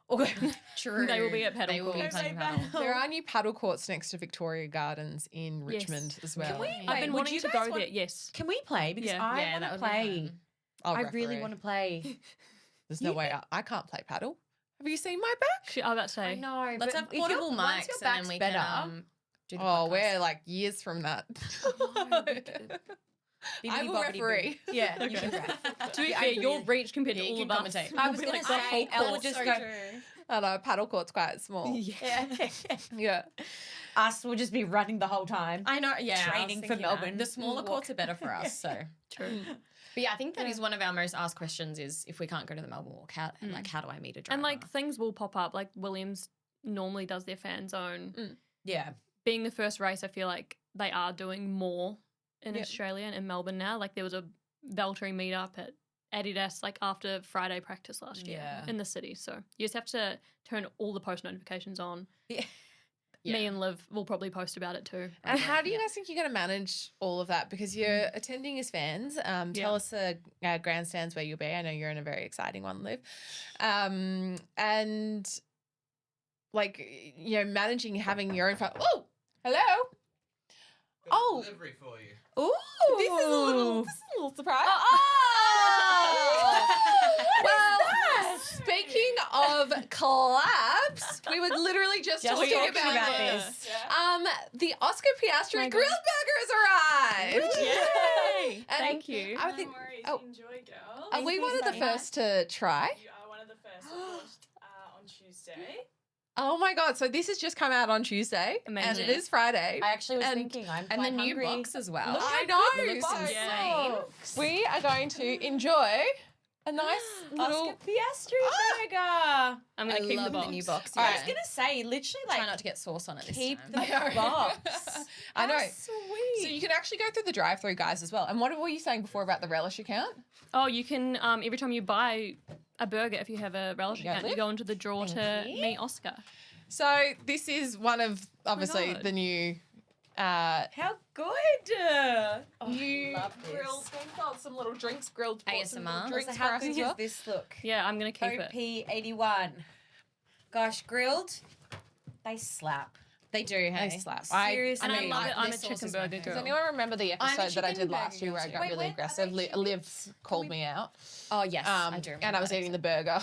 Or True. They will be at paddle They will be courts. playing Go play paddle. There are new paddle courts next to Victoria Gardens in Richmond as well. Can we- I've Wait, been would wanting you to guys go want- there. Yes. can we play? Because Yeah. I Yeah, want that to would be play. fun. I'll I really referee. want to play. There's no way I can't play paddle. Have you seen my back? Shit, I was about to say. I know. Let's but have if portable your- once mics your and back's then we better, can do the Oh, podcast. we're like years from that. I will referee. Yeah, you can ref. To be Yeah, I fair, agree. your reach compared to Yeah, you all of can us. commentate. I was will be gonna like the say, whole Elle would course. just So go. true. I know, paddle court's quite small. Yeah. Yeah. us will just be running the whole time. I know, yeah. I was Training for thinking that. Melbourne. The smaller courts are better for us, so. True. But yeah, I think that is one of our most asked questions is if we can't go to the Melbourne Walk, how do I meet a driver? And like things will pop up. Like Williams normally does their fan zone. Yeah. Being the first race, I feel like they are doing more in Australia and in Melbourne now. Like there was a Valtteri meetup at Adidas like after Friday practice last year in the city. So you just have to turn all the post notifications on. Yeah. Me and Liv will probably post about it too. And how do you guys think you're going to manage all of that? Because you're attending as fans. Tell us the grandstands where you'll be. I know you're in a very exciting one, Liv. And like, you know, managing having your own phone. Oh, hello. Got delivery for you. Ooh, this is a little surprise. Well, speaking of collabs, we were literally just talking about this. the Oscar Piastri grilled burger has arrived. Yay! And Thank you. I think. No worries. Oh, Enjoy, girls. are we one of the first to try? You are one of the first. I launched on Tuesday. Oh my god! So this has just come out on Tuesday, and Amazing. it is Friday. I actually was And- thinking I'm and the quite new hungry. box as well. I know. It looks so insane. We are going to enjoy a nice little. Oscar Piastri burger. I'm I going to keep love the box. the new box. All I right. was going to say, literally, like, Try not to get sauce on it this keep time. the box. I know. That's sweet. So you can actually go through the drive-through, guys, as well. And what were you saying before about the relish account? Oh, you can, every time you buy a burger, if you have a relish Yeah, account, you Liv? go into the draw to meet Oscar. So this is one of obviously God. the new How good. new love this. grilled things. Oh, some little drinks, grilled some little ASMR. drinks So for how us good as does well. this look? Yeah, I'm going to keep it. OP81. Gosh, grilled, they slap. They do, hey? They slap. Seriously. And I love it. I'm this a sauce chicken is my burger favourite. Does girl. anyone remember the I'm a episode that I chicken did last burger year where I girl got too. really Wait, when are aggressive? they chicken? Liv called me out. Oh, yes. I do remember And I was that eating the burger.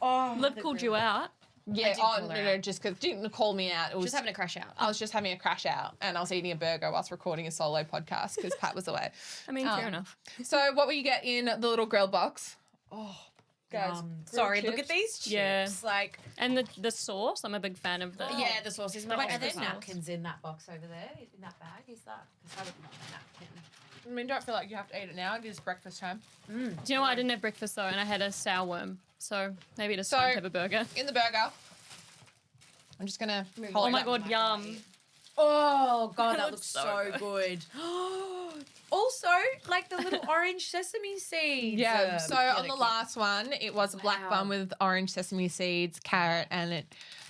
Oh, Liv called you out. Yeah, did oh, call her no, out. just because didn't call me out. It was Just having a crash out. I was just having a crash out, and I was eating a burger whilst recording a solo podcast because Pat was away. I mean, fair enough. So, what will you get in the little grill box? Oh, guys, Sorry, grilled look at chips. these chips. Yeah. Like, And the sauce, I'm a big fan of the. Yeah, the sauce is my wait, are there favourite sauce. napkins in that box over there? In that bag? Is that? Because I would love a napkin. I mean, don't feel like you have to eat it now. It is breakfast time. Do you know what? I didn't have breakfast though, and I had a sour worm. So maybe it is So- time to have a burger. In the burger, I'm just gonna. Move hold Oh it my up. god, yum. Oh god, that That looks looks so so good. Also, like the little orange sesame seeds. Yeah. So Get on it, the kid. last one, it was a black Wow. bun with orange sesame seeds, carrot, and it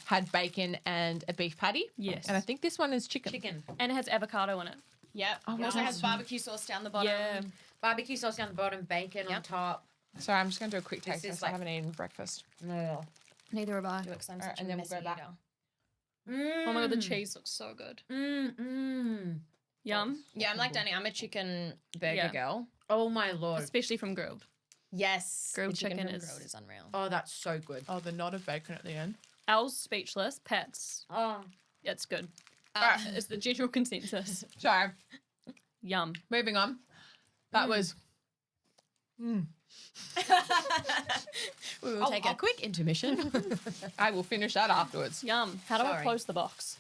had bacon and a beef patty. Yes. And I think this one is chicken. chicken, And it has avocado in it. Yep. Oh, It also wow. has barbecue sauce down the bottom. Yeah. barbecue sauce down the bottom, bacon on Yep. top. Sorry, I'm just gonna do a quick This taste is test. I like- haven't eaten breakfast. Oh Neither have I. Do it 'cause I'm Alright, such and a then we'll go messy back. eater. Oh my god, the cheese looks so good. Yum. Yeah, I'm like Dani. I'm a chicken burger Yeah. girl. Oh my lord. Especially from grilled. Yes. Grilled the chicken from is- grilled is unreal. Oh, that's so good. Oh, the knot of bacon at the end. Al's speechless. Pat's, Oh, it's good. Alright. It's the general consensus. So, Yum. moving on. That was. We will take a quick intermission. I will finish that afterwards. Yum. How do I Sorry. close the box?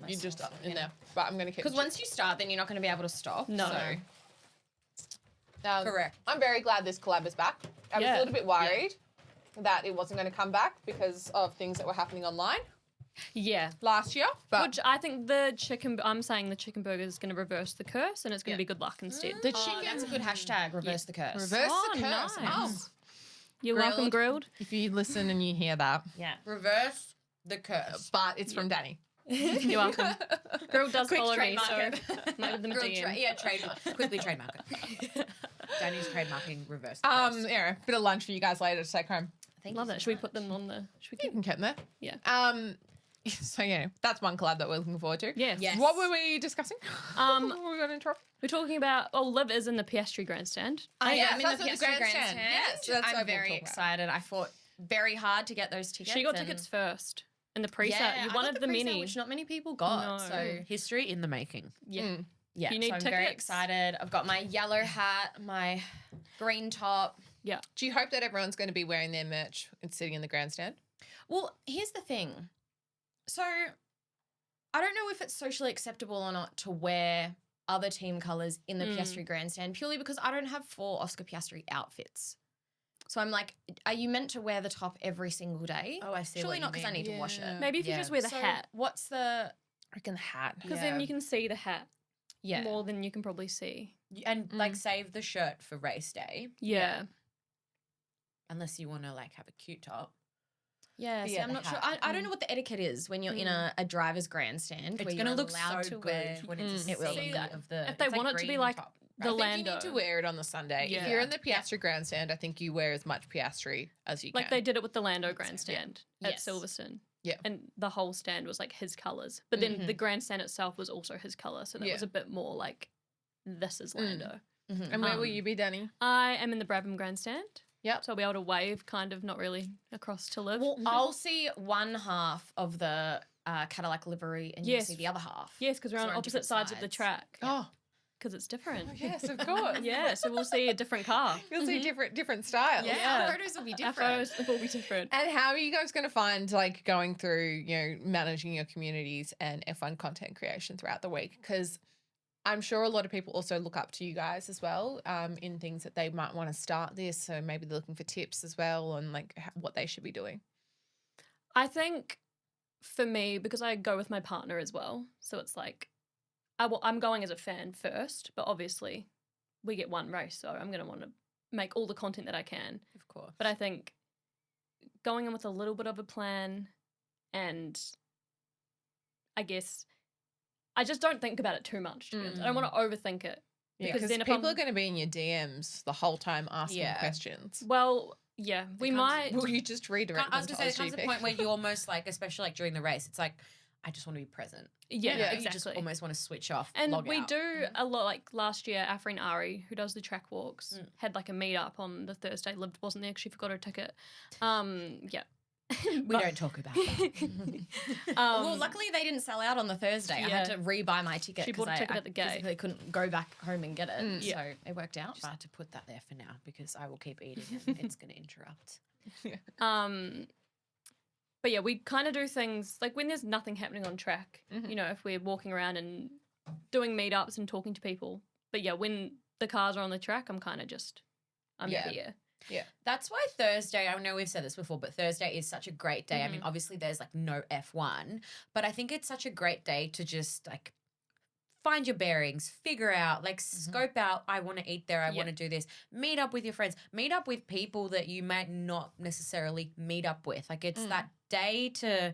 You just in there, but I'm gonna keep. Because once you start, then you're not going to be able to stop. No. So. correct. I'm very glad this collab is back. I was Yeah. a little bit worried that it wasn't going to come back because of things that were happening online Yeah. last year. But Which I think I'm saying the chicken burger is going to reverse the curse and it's going to be good luck instead. the Oh, chicken that's a good hashtag. Reverse the curse. reverse Oh, the curse. nice. Oh, You're welcome, grilled. if you listen and you hear that, Yeah. Reverse the curse. but it's from Dani. You're welcome. Grilled does Quick follow me, trademark so it. might give them a Grilled DM. trademark. Quickly trademark it. Dani's trademarking reverse the curse. Yeah, bit of lunch for you guys later to take home. Thank Love you that. so Should we much. put them on the? Should we You keep? can keep them there. Yeah. So yeah, that's one collab that we're looking forward to. Yes. Yes. What were we discussing? Um, What were we going to interrupt? We're talking about. Oh, Liv is in the Piastri grandstand. I yes, am in that's the at the Piastri grandstand. grandstand. Yes, that's what I'm we'll very talk about. excited. I fought very hard to get those tickets. She got and- tickets first in the pre-sale. Yeah, You're I one got of the pre-sale, many. which not many people got. No. So History in the making. Yeah. yeah, You need so I'm very tickets? excited. I've got my yellow hat, my green top. Yeah. Do you hope that everyone's going to be wearing their merch and sitting in the grandstand? Well, here's the thing. So I don't know if it's socially acceptable or not to wear other team colours in the Piastri grandstand purely because I don't have 4 Oscar Piastri outfits. So I'm like, are you meant to wear the top every single day? Oh, I see. Surely what not you because I mean. need to wash it. Maybe if you just wear the So hat, what's the I reckon the hat. because then you can see the hat yeah? more than you can probably see. And like save the shirt for race day, Yeah. unless you want to like have a cute top. Yeah, see, yeah, I'm the not sure. hat. I don't know what the etiquette is when you're in a driver's grandstand. It's where gonna you're look allowed so to good wear. when it's a It will. sea See, of the. if they it's want it to be green like top, the I think Lando. you need to wear it on the Sunday. If Yeah. you're in the Piastri grandstand, I think you wear as much Piastri as you Like can. they did it with the Lando grandstand at Yes. Silverstone. Yeah. And the whole stand was like his colours. But then the grandstand itself was also his colour. So that was a bit more like, this is Lando. And where will you be, Dani? I am in the Brabham grandstand. Yep. So I'll be able to wave kind of not really across to live. Well, I'll see one half of the Cadillac livery, and you'll Yes. see the other half. Yes, because we're on So opposite different sides of the track. Oh, Because it's different. yes, of course. Yeah, so we'll see a different car. You'll see different styles. Yeah, our photos will be Our different. photos will be different. And how are you guys going to find like going through, managing your communities and F1 content creation throughout the week? Because I'm sure a lot of people also look up to you guys as well in things that they might want to start this. So maybe they're looking for tips as well on like what they should be doing. I think for me, because I go with my partner as well, so it's like I'm going as a fan first, but obviously we get one race, so I'm going to want to make all the content that I can. of course. But I think going in with a little bit of a plan and I guess I just don't think about it too much. To be honest. I don't want to overthink it. Yeah, Because because then if people I'm- are going to be in your DMs the whole time asking Yeah. questions. Well, yeah, we comes- might. Will you just redirect I was them gonna to say, there comes a AusGP? point where you almost like, especially like during the race, it's like, I just want to be present. Yeah, Yeah. You just exactly. almost want to switch off. And log we out. do a lot, like last year, our friend Ari, who does the track walks, had like a meetup on the Thursday. Lived wasn't there because she forgot her ticket. Yeah. We don't talk about that. Well, luckily they didn't sell out on the Thursday. I had Yeah. to re-buy my ticket She bought a because ticket I at the gate. physically couldn't go back home and get it. Yeah. So it worked out. Just have to put that there for now because I will keep eating and it's going to interrupt. But yeah, we kind of do things like when there's nothing happening on track. If we're walking around and doing meetups and talking to people. But yeah, when the cars are on the track, I'm kind of just Yeah. there. That's why Thursday, I know we've said this before, but Thursday is such a great day. I mean, obviously there's like no F1, but I think it's such a great day to just like find your bearings, figure out, like scope out, I want to eat there, I want to do this. Meet up with your friends, meet up with people that you might not necessarily meet up with. Like it's that day to...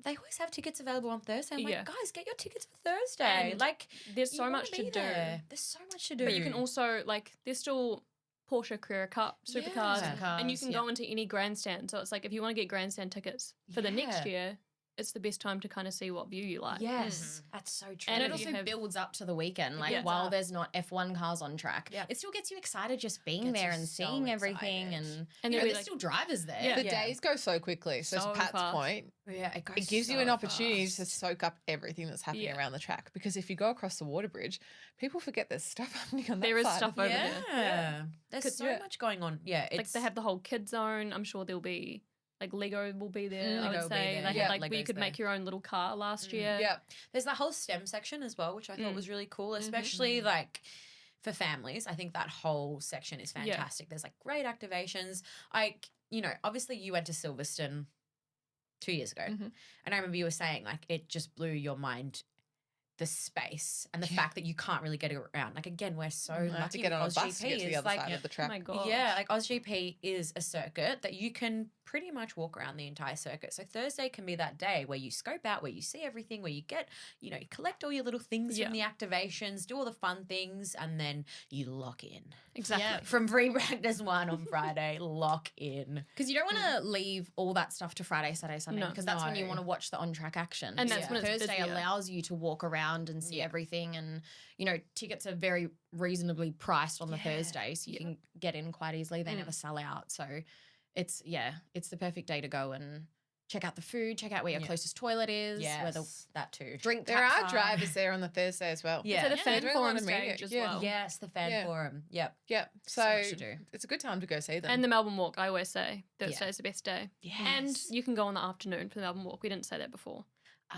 They always have tickets available on Thursday. I'm Yeah. like, guys, get your tickets for Thursday. And like, There's you so wanna much to be do. there. There's so much to do. But you can also, like, there's still Porsche Carrera Cup supercars, Yeah. and you can Yeah. go into any grandstand. So it's like if you want to get grandstand tickets for the next Yeah. year, it's the best time to kind of see what view you like. Yes, that's so true. And it if also you have- builds up to the weekend. Like Yeah. while there's not F1 cars on track, Yeah. it still gets you excited just being Gets there you and so seeing everything. excited. And there'll be, there's like- still drivers there. Yeah. The days go so quickly. So, So to Pat's fast. point, Yeah, it goes it gives you so an opportunity fast. to soak up everything that's happening Yeah. around the track. Because if you go across the water bridge, people forget there's stuff happening on that There is side. stuff over Yeah. there. There's so much going on. Yeah, it's Like they have the whole kid zone. I'm sure there'll be like Lego will be there. I Lego would will be say there. they Yeah. had like where you Lego's could make there. your own little car last year. Yeah. there's that whole STEM section as well, which I thought was really cool, especially like for families. I think that whole section is Yeah. fantastic. There's like great activations. Like, obviously you went to Silverstone 2 years ago. And I remember you were saying like it just blew your mind, the space and the fact that you can't really get around. Like again, we're so I have lucky to get on a with bus to get to the is, other like, side of the Oh track. my god. yeah, like AusGP is a circuit that you can pretty much walk around the entire circuit. So Thursday can be that day where you scope out, where you see everything, where you get, you collect all your little things from the activations, do all the fun things, and then you lock in. Exactly. Yeah. From free practice 1 on Friday, lock in. Because you don't want to leave all that stuff to Friday, Saturday, Sunday, No. because that's when you No. want to watch the on-track action. And that's when it's Thursday busier. allows you to walk around and see everything, and tickets are very reasonably priced on the Thursday, so you can get in quite easily. They never sell out, so it's the perfect day to go and check out the food, check out where your closest toilet is, where the that too. drink There taps are drivers there on the Thursday as well. Yeah. So the Yeah, fan they're doing a lot forum of media. stage as Yeah. well. Yes, the fan Yeah. forum. Yep. Yeah. So So much to do. it's a good time to go see them. And the Melbourne Walk, I always say Thursday is the best day. Yes. And you can go on the afternoon for the Melbourne Walk. We didn't say that before.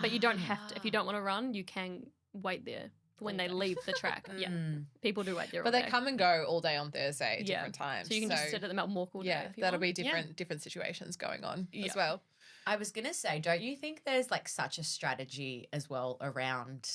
But you don't have to. If you don't want to run, you can wait there when they leave the track. Yeah, people do wait there. But all they day. come and go all day on Thursday at Yeah. different times. So you can just sit at the Melbourne Walk all day. Yeah, if you that'll want. be different situations going on Yeah. as well. I was going to say, don't you think there's like such a strategy as well around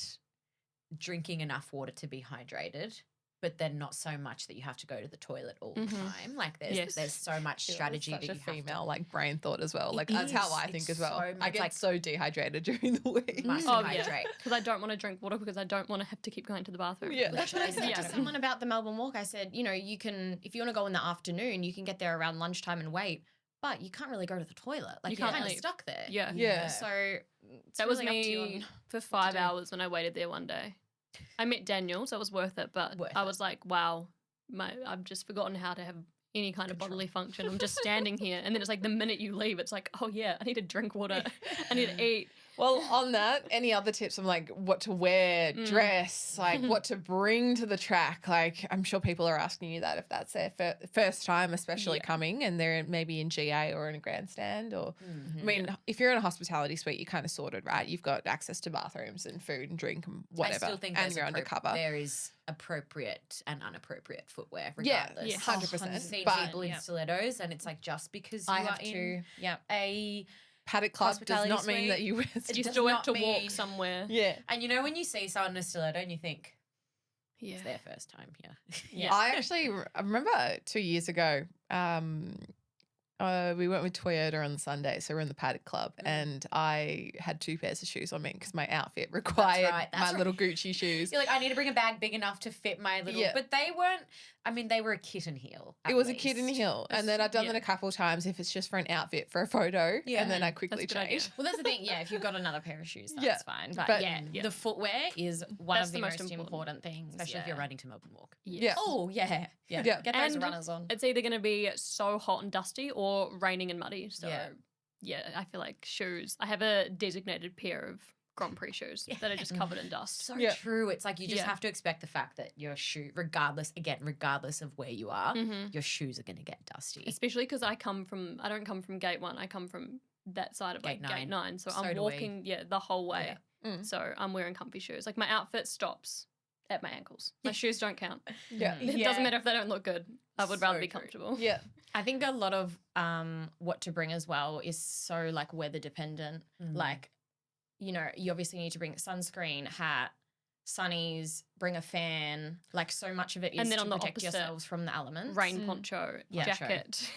drinking enough water to be hydrated, but then not so much that you have to go to the toilet all the time? Like there's so much strategy Such that a you have female to like brain thought as well. It Like that's how is. I think It's as well. so I much get like- so dehydrated during the week. must Oh hydrate. because I don't want to drink water because I don't want to have to keep going to the bathroom. Yeah. That's what I said to Yeah. someone about the Melbourne Walk. I said, you know, you can, if you want to go in the afternoon, you can get there around lunchtime and wait, but you can't really go to the toilet. Like You you're can't kind of leave. stuck there. Yeah. Yeah. So it's That was really up to you me on for what 5 to do. hours when I waited there one day. I met Daniel, so it was worth it. But Worth I it. was like, wow, I've just forgotten how to have any kind of bodily function. I'm just standing here. And then it's like the minute you leave, it's like, oh yeah, I need to drink water. I need to eat. Well, on that, any other tips on like what to wear, dress, like what to bring to the track? Like I'm sure people are asking you that if that's their first time, especially coming and they're maybe in GA or in a grandstand or, I mean, if you're in a hospitality suite, you're kind of sorted, right? You've got access to bathrooms and food and drink and whatever. I still think and there's you're undercover. there is appropriate and inappropriate footwear Yeah, regardless. yeah, 100%. I've seen But people in yeah. stilettos and it's like just because you I are have in to. Yeah. a Paddock Club does Hospitality not mean suite. that you wear You does still have not to mean- walk somewhere. Yeah. and you know when you see someone in a stiletto and you think Yeah. it's their first time here. Yeah. I actually I remember 2 years ago, we went with Toyota on Sunday, so we're in the Paddock Club, and I had 2 pairs of shoes on me because my outfit required right, that's my right. little Gucci shoes. You're like, I need to bring a bag big enough to fit my little Yeah. but they weren't I mean, they were a kitten heel. It was a kitten heel, and then I've done yeah. that a couple of times if it's just for an outfit for a photo, Yeah. and then I quickly That's a good idea. change. Well, that's the thing. Yeah, if you've got another pair of shoes, that's Yeah. fine. But, But- yeah, the footwear is one That's of the, the most most important. important things. Especially if you're running to Melbourne Walk. Yeah. Oh, yeah. Yeah. Yeah. Get those And runners on. It's either going to be so hot and dusty or raining and muddy. So, Yeah. yeah, I feel like shoes. I have a designated pair of Grand Prix shoes that are just covered in dust. So Yeah. true. It's like you just Yeah. have to expect the fact that your shoe, regardless of where you are, your shoes are going to get dusty. Especially because I don't come from gate 1. I come from that side of Gate like gate 9. 9. So, So I'm do we. walking, the whole way. Mm. So I'm wearing comfy shoes. Like my outfit stops at my ankles. My shoes don't count. Yeah. It Yeah. doesn't matter if they don't look good. I would rather So be true. comfortable. Yeah. I think a lot of what to bring as well is so like weather dependent. Like, you know, you obviously need to bring sunscreen, hat, sunnies, bring a fan. Like so much of it is And then to on the protect opposite, yourselves from the elements. Rain poncho, Yeah, true. jacket.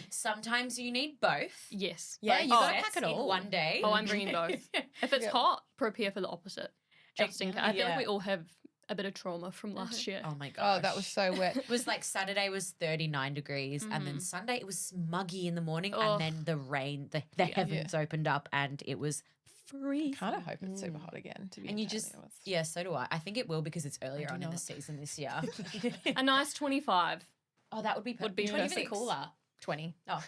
Sometimes you need both. Yes. Yeah, you gotta Both pack it in all. one day. Oh, I'm bringing both. If it's Yeah. hot, prepare for the opposite. Just in case. I feel Yeah. like we all have a bit of trauma from last year. Oh my gosh. Oh, that was so wet. It was like Saturday was 39 degrees and then Sunday it was muggy in the morning Oh. and then the rain, the heavens opened up and it was freezing. Kind of hope it's super hot again. To be And you entirely just, honest. yeah, so do I. I think it will because it's earlier do on in the not. season this year. A nice 25. Oh, that would be Would be Even perfect. cooler. 20. Oh,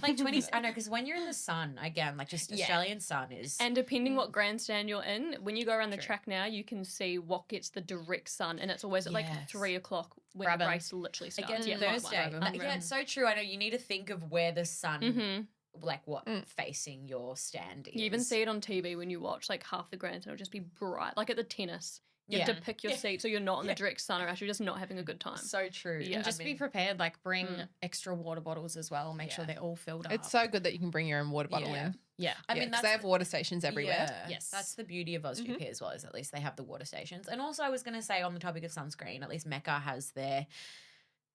like 20. I know because when you're in the sun, again, like just Australian sun is. And depending what grandstand you're in, when you go around the track now, you can see what gets the direct sun, and it's always at like Yes. 3 o'clock when Grab the 'em. race literally starts. again, Yeah, like Thursday. one. Yeah, it's so true. I know you need to think of where the sun, Mm-hmm. like what facing your stand is. You even see it on TV when you watch like half the grandstand will just be bright, like at the tennis. You have Yeah. to pick your seat so you're not in the direct sun or actually just not having a good time. So true. Yeah. And just be prepared, like bring Mm. extra water bottles as well. Make sure they're all filled up. It's so good that you can bring your own water bottle Yeah. in. yeah. I Yeah, mean, 'cause they have water stations everywhere. Yeah, Yes. that's the beauty of AusGP as well. Is at least they have the water stations. And also, I was going to say on the topic of sunscreen, at least Mecca has their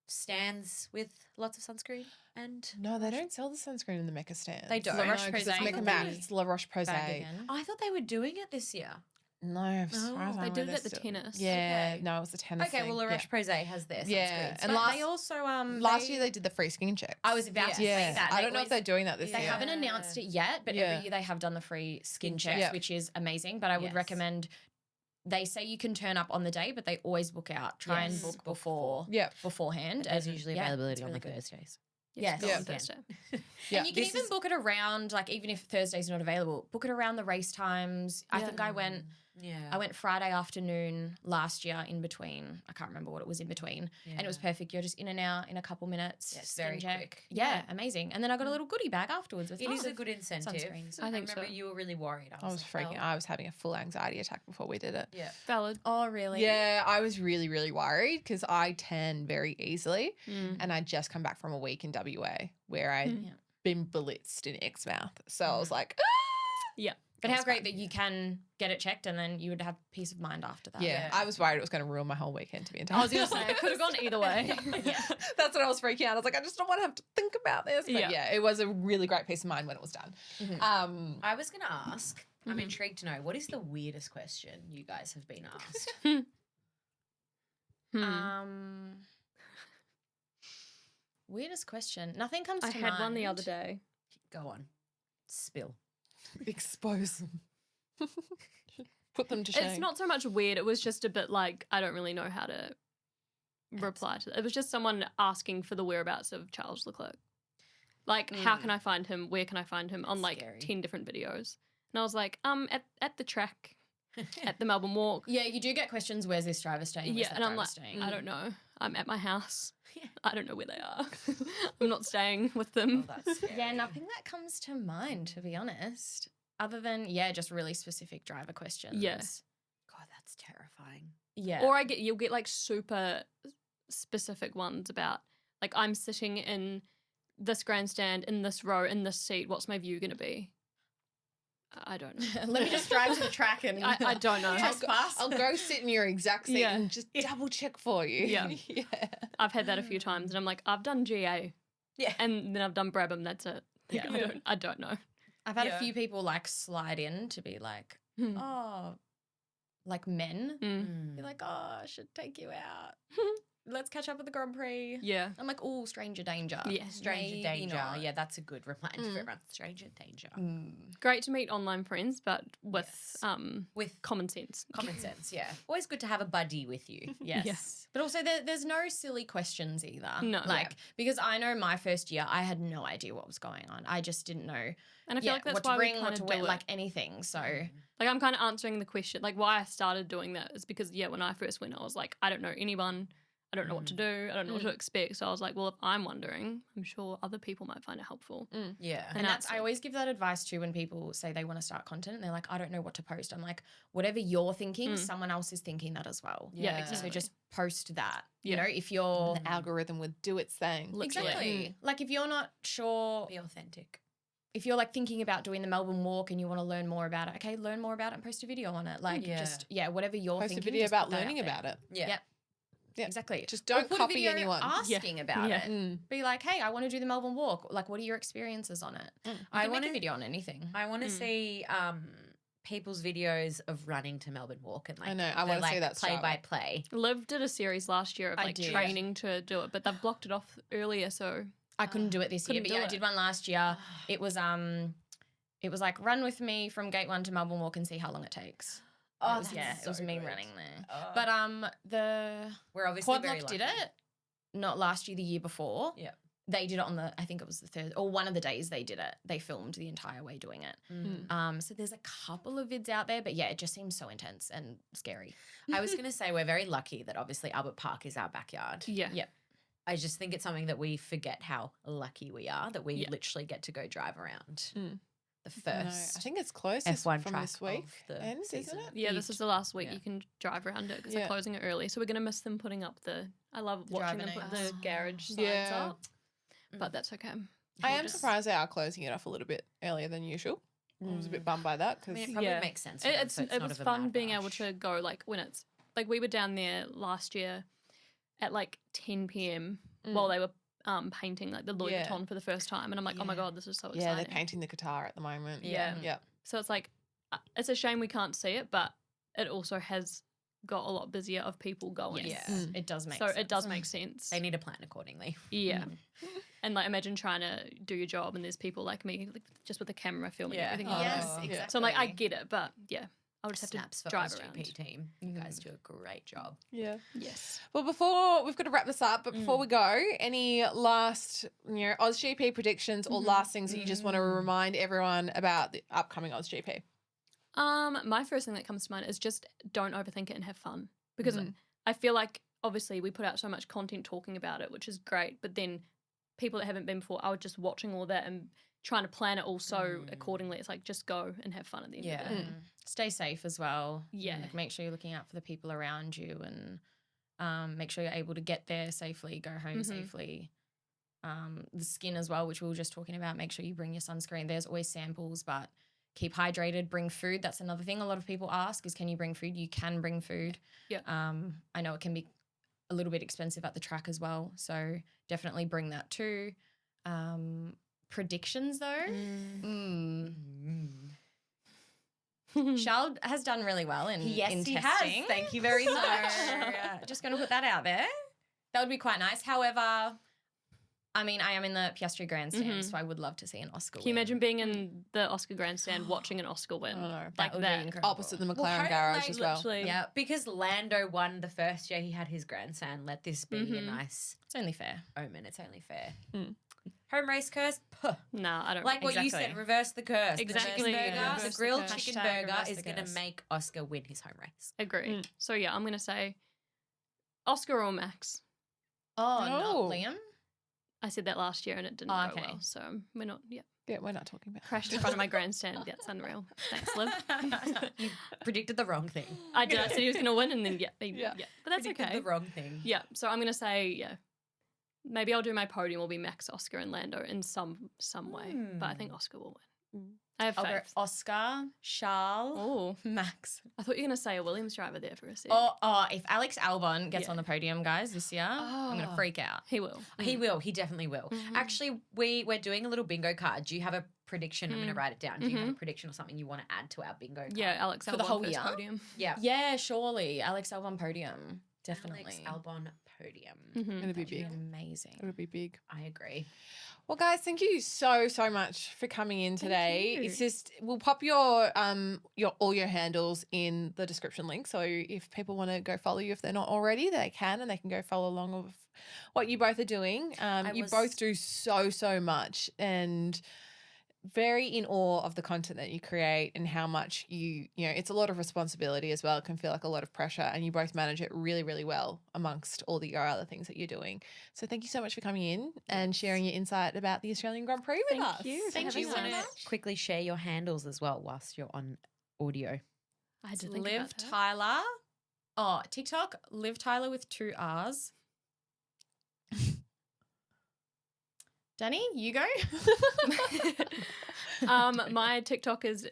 stands with lots of sunscreen. And No, they don't sell the sunscreen in the Mecca stand. They don't. La No, Roche-Posay. 'cause it's Mecca I thought Max. they- It's La Roche Bag Posay. again. I thought they were doing it this year. No, as far as Oh. I'm They did aware, it at the they're tennis. Yeah, Okay. no, it was the tennis. Okay, thing. well, La Roche Posay has their Yeah, sunscreen. and But last they also last year they did the free skin check. I was about to say Yeah, that. I They don't know if always- they're doing that this They year. haven't announced it yet, but Yeah. every year they have done the free skin checks, Yeah. which is amazing. But I would Yes. recommend. They say you can turn up on the day, but they always book out. Try and Yes. book before Yeah, beforehand. There's and usually yeah, availability it's on really the good. Thursdays. Yes. Go Yeah. on Thursday. yeah. And you can this even is- book it around, like even if Thursday's not available, book it around the race times. I think I went Yeah. I went Friday afternoon last year in between. I can't remember what it was in between. And it was perfect. You're just in and out in a couple minutes. Yeah, it's skin very check. quick. Yeah, amazing. And then I got a little goodie bag afterwards with It lots is a of good incentive. sunscreens. I think remember so. you were really worried. I was like, freaking. oh. I was having a full anxiety attack before we did it. Yeah. Valid. Oh, really? Yeah, I was really, really worried because I tan very easily, Mm. and I'd just come back from a week in WA where I'd Yeah. been blitzed in Exmouth. So I was like, Yeah. But That's how great fine. that you can get it checked and then you would have peace of mind after that. yeah, I was worried it was going to ruin my whole weekend. To be I entirely was going to say, it could have gone either way. Yeah. That's what I was freaking out. I was like, I just don't want to have to think about this. But Yeah. yeah, it was a really great peace of mind when it was done. Mhm. I was going to ask, I'm Mhm. intrigued to know, what is the weirdest question you guys have been asked? Weirdest question. Nothing comes I to had mind. one the other day. Go on. Spill. Expose them. Put them to shame. It's not so much weird. It was just a bit like, I don't really know how to reply to it. It was just someone asking for the whereabouts of Charles Leclerc. Like, how can I find him? Where can I find him? On like scary. 10 different videos. And I was like, at the track, at the Melbourne Walk. Yeah, you do get questions, where's this driver staying? Where's Yeah, that and I'm driver like, staying? I don't know. I'm at my house. Yeah. I don't know where they are. I'm not staying with them. Oh, that's scary. Yeah, nothing that comes to mind, to be honest. Other than, just really specific driver questions. Yeah. God, that's terrifying. Yeah. Or you'll get like super specific ones about like, I'm sitting in this grandstand in this row in this seat. What's my view going to be? I don't know. Let me just drive to the track and I don't know. I'll go sit in your exact seat Yeah. and just double check for you. Yeah. yeah. I've had that a few times, and I'm like, I've done GA, Yeah. and then I've done Brabham. That's it. Yeah. I don't know. I've had Yeah. a few people like slide in to be like, Hmm. oh, like men. Mm. Be like, oh, I should take you out. Let's catch up at the Grand Prix. Yeah. I'm like, oh, stranger danger. Yeah. Stranger Maybe danger. not. Yeah, that's a good reminder for Mm. everyone. Stranger danger. Great to meet online friends, but with Yes. With common sense. common sense, yeah. Always good to have a buddy with you. Yes. Yes. But also there's no silly questions either. No. Like, because I know my first year, I had no idea what was going on. I just didn't know And I feel like that's what to why bring, we what kind to of wear, do it. like anything. So, Like I'm kind of answering the question. Like why I started doing that is because when I first went, I was like, I don't know anyone. I don't know what to do. I don't know what to expect. So I was like, well, if I'm wondering, I'm sure other people might find it helpful. Yeah. and that's, that's I it. always give that advice too when people say they want to start content and they're like, I don't know what to post. I'm like, whatever you're thinking, someone else is thinking that as well. Yeah, Yeah. exactly. So just post that. Yeah. You know, if you're The algorithm would do its thing. Literally. exactly like if you're not sure, Be authentic. if you're like thinking about doing the Melbourne Walk and you want to learn more about it, okay, learn more about it and post a video on it. Like Yeah. just whatever you're Post a thinking. video just about put that out learning there. about it. Yeah. Yep. Yeah. Exactly. Just Or don't put a copy video anyone. asking about Yeah. it. Be like, hey, I want to do the Melbourne Walk. Like, what are your experiences on it? I I want wanna- a video on anything. I want to see people's videos of running to Melbourne Walk and like I know, I the, wanna see like, that play style. by play. Liv did a series last year of I like did. training to do it, but they've blocked it off earlier. So I couldn't do it this year, couldn't but do yeah, I it. did one last year. It was like run with me from gate 1 to Melbourne Walk and see how long it takes. Oh, It was, that's it was so me good. running there. Oh. But the We're obviously very Quadlock did lucky. it, not last year, the year before. Yeah. They did it on I think it was the third, or one of the days they did it. They filmed the entire way doing it. So there's a couple of vids out there, but yeah, it just seems so intense and scary. I was going to say we're very lucky that obviously Albert Park is our backyard. yeah, Yep. I just think it's something that we forget how lucky we are that we Yeah. literally get to go drive around Mm. the No, first I think it's close F1 from track this week. of the End, isn't season. it? yeah. This is the last week Yeah. you can drive around it because Yeah. they're closing it early. So we're gonna miss them putting up I love watching them driving put aids. the garage signs Yeah. up, but that's okay. I We'll am just- surprised they are closing it off a little bit earlier than usual. I was a bit bummed by that I because mean, it probably Yeah. makes sense. For them, It so it's was not of a fun mad being able rush. to go like when it's like we were down there last year at like 10 p.m. while they were painting like the Louis Yeah. Vuitton for the first time, and I'm like, oh my Yeah. god, this is so yeah, exciting. they're painting the Qatar at the moment. Yeah. yeah. So it's like it's a shame we can't see it, but it also has got a lot busier of people going. Yes. Yeah. Mm. It does make So sense. it does make sense. They need to plan accordingly. Yeah. And like imagine trying to do your job and there's people like me like, just with a camera filming Yeah. everything. Oh, Yes, yeah. exactly. So I'm like, I get it, but yeah, I'll just have Snaps to for drive AusGP around. team. You guys do a great job. Yeah. Yes. Well, before we've got to wrap this up, but before we go, any last, AusGP predictions or last things that you just want to remind everyone about the upcoming AusGP? My first thing that comes to mind is just don't overthink it and have fun, because I feel like obviously we put out so much content talking about it, which is great, but then people that haven't been before are just watching all that and trying to plan it all so accordingly. It's like just go and have fun at the end of it. Stay safe as well. Yeah. Like, make sure you're looking out for the people around you, and make sure you're able to get there safely, go home safely. The skin as well, which we were just talking about. Make sure you bring your sunscreen. There's always samples, but keep hydrated. Bring food. That's another thing a lot of people ask is, can you bring food? You can bring food. Yeah. I know it can be a little bit expensive at the track as well, so definitely bring that too. Predictions though. Charles has done really well in Yes, in he testing. has. Thank you very much. So, just going to put that out there. That would be quite nice. However, I mean, I am in the Piastri Grandstand, so I would love to see an Oscar Can you win. imagine being in the Oscar Grandstand watching an Oscar win? I know. That Like would that. be incredible. Opposite the Well, McLaren garage as well. Literally. Yeah, Because Lando won the first year he had his grandstand. Let this be a nice it's only fair. omen. It's only fair. Home race curse. Puh. No, I don't. Like what you Exactly. said, reverse the curse. Exactly. The cheeseburger, Reverse the the grilled curse. chicken Hashtag burger reverse is the going to curse. make Oscar win his home race. Agree. So yeah, I'm gonna say Oscar or Max. Oh, No. not Liam. I said that last year and it didn't Oh, go okay. well. So we're not. Yeah, Yeah, we're not talking about crashed in front of my grandstand. That's unreal. Thanks, Liv. You predicted the wrong thing. I did. I said he was gonna win, and then yeah. Yeah. But that's Predicted okay. the wrong thing. Yeah. So I'm gonna say maybe I'll do my podium will be Max, Oscar, and Lando in some way. But I think Oscar will win. I have I'll go faith. Oscar, Charles, Oh, Max. I thought you were gonna say a Williams driver there for a second. Oh, if Alex Albon gets Yeah. on the podium, guys, this year, I'm going to freak out. He will. He will. He definitely will. Actually, we're doing a little bingo card. Do you have a prediction? I'm going to write it down. Do you have a prediction or something you want to add to our bingo card? Yeah, Alex For the Albon whole first year? podium. Yeah. Yeah, surely. Alex Albon podium. Definitely. Alex Albon podium. It'll be That'd be big. amazing. It'll be big. I agree. Well, guys, thank you so much for coming in today. you. It's just we'll pop your all your handles in the description link. So if people want to go follow you, if they're not already, they can, and they can go follow along with what you both are doing. You both do so much, and very in awe of the content that you create and how much you know, it's a lot of responsibility as well. It can feel like a lot of pressure, and you both manage it really, really well amongst all your other things that you're doing. So thank you so much for coming in and sharing your insight about the Australian Grand Prix with us. Thank you. for Thank having you Do you so want us. to quickly share your handles as well whilst you're on audio? I had to think Liv about that. Tyler. Oh, TikTok, Liv Tyler with 2 R's. Dani, you go. My TikTok is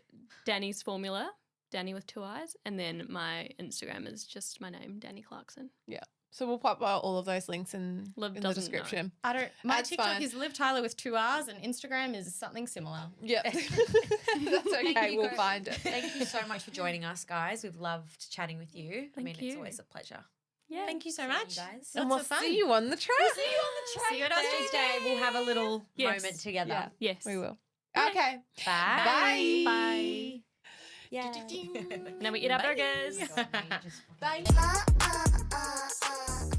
Dani's Formula, Dani with 2 I's, and then my Instagram is just my name, Dani Clarkson. So we'll pop all of those links in Liv the doesn't know. description. I don't. My That's TikTok fine. is Liv Tyler with 2 R's, and Instagram is something similar. Yeah, that's okay. you, We'll guys. find it. Thank you so much for joining us, guys. We've loved chatting with you. I mean, Thank it's you. always a pleasure. Yeah. Thank you so Seeing you much, guys. And Lots we'll of fun. see you on the track. See you at Thursday. We'll have a little Yes. moment together. Yeah. Yes. We will. Bye. Okay. Bye. Bye. Yeah. Now we eat our burgers. Bye. Bye.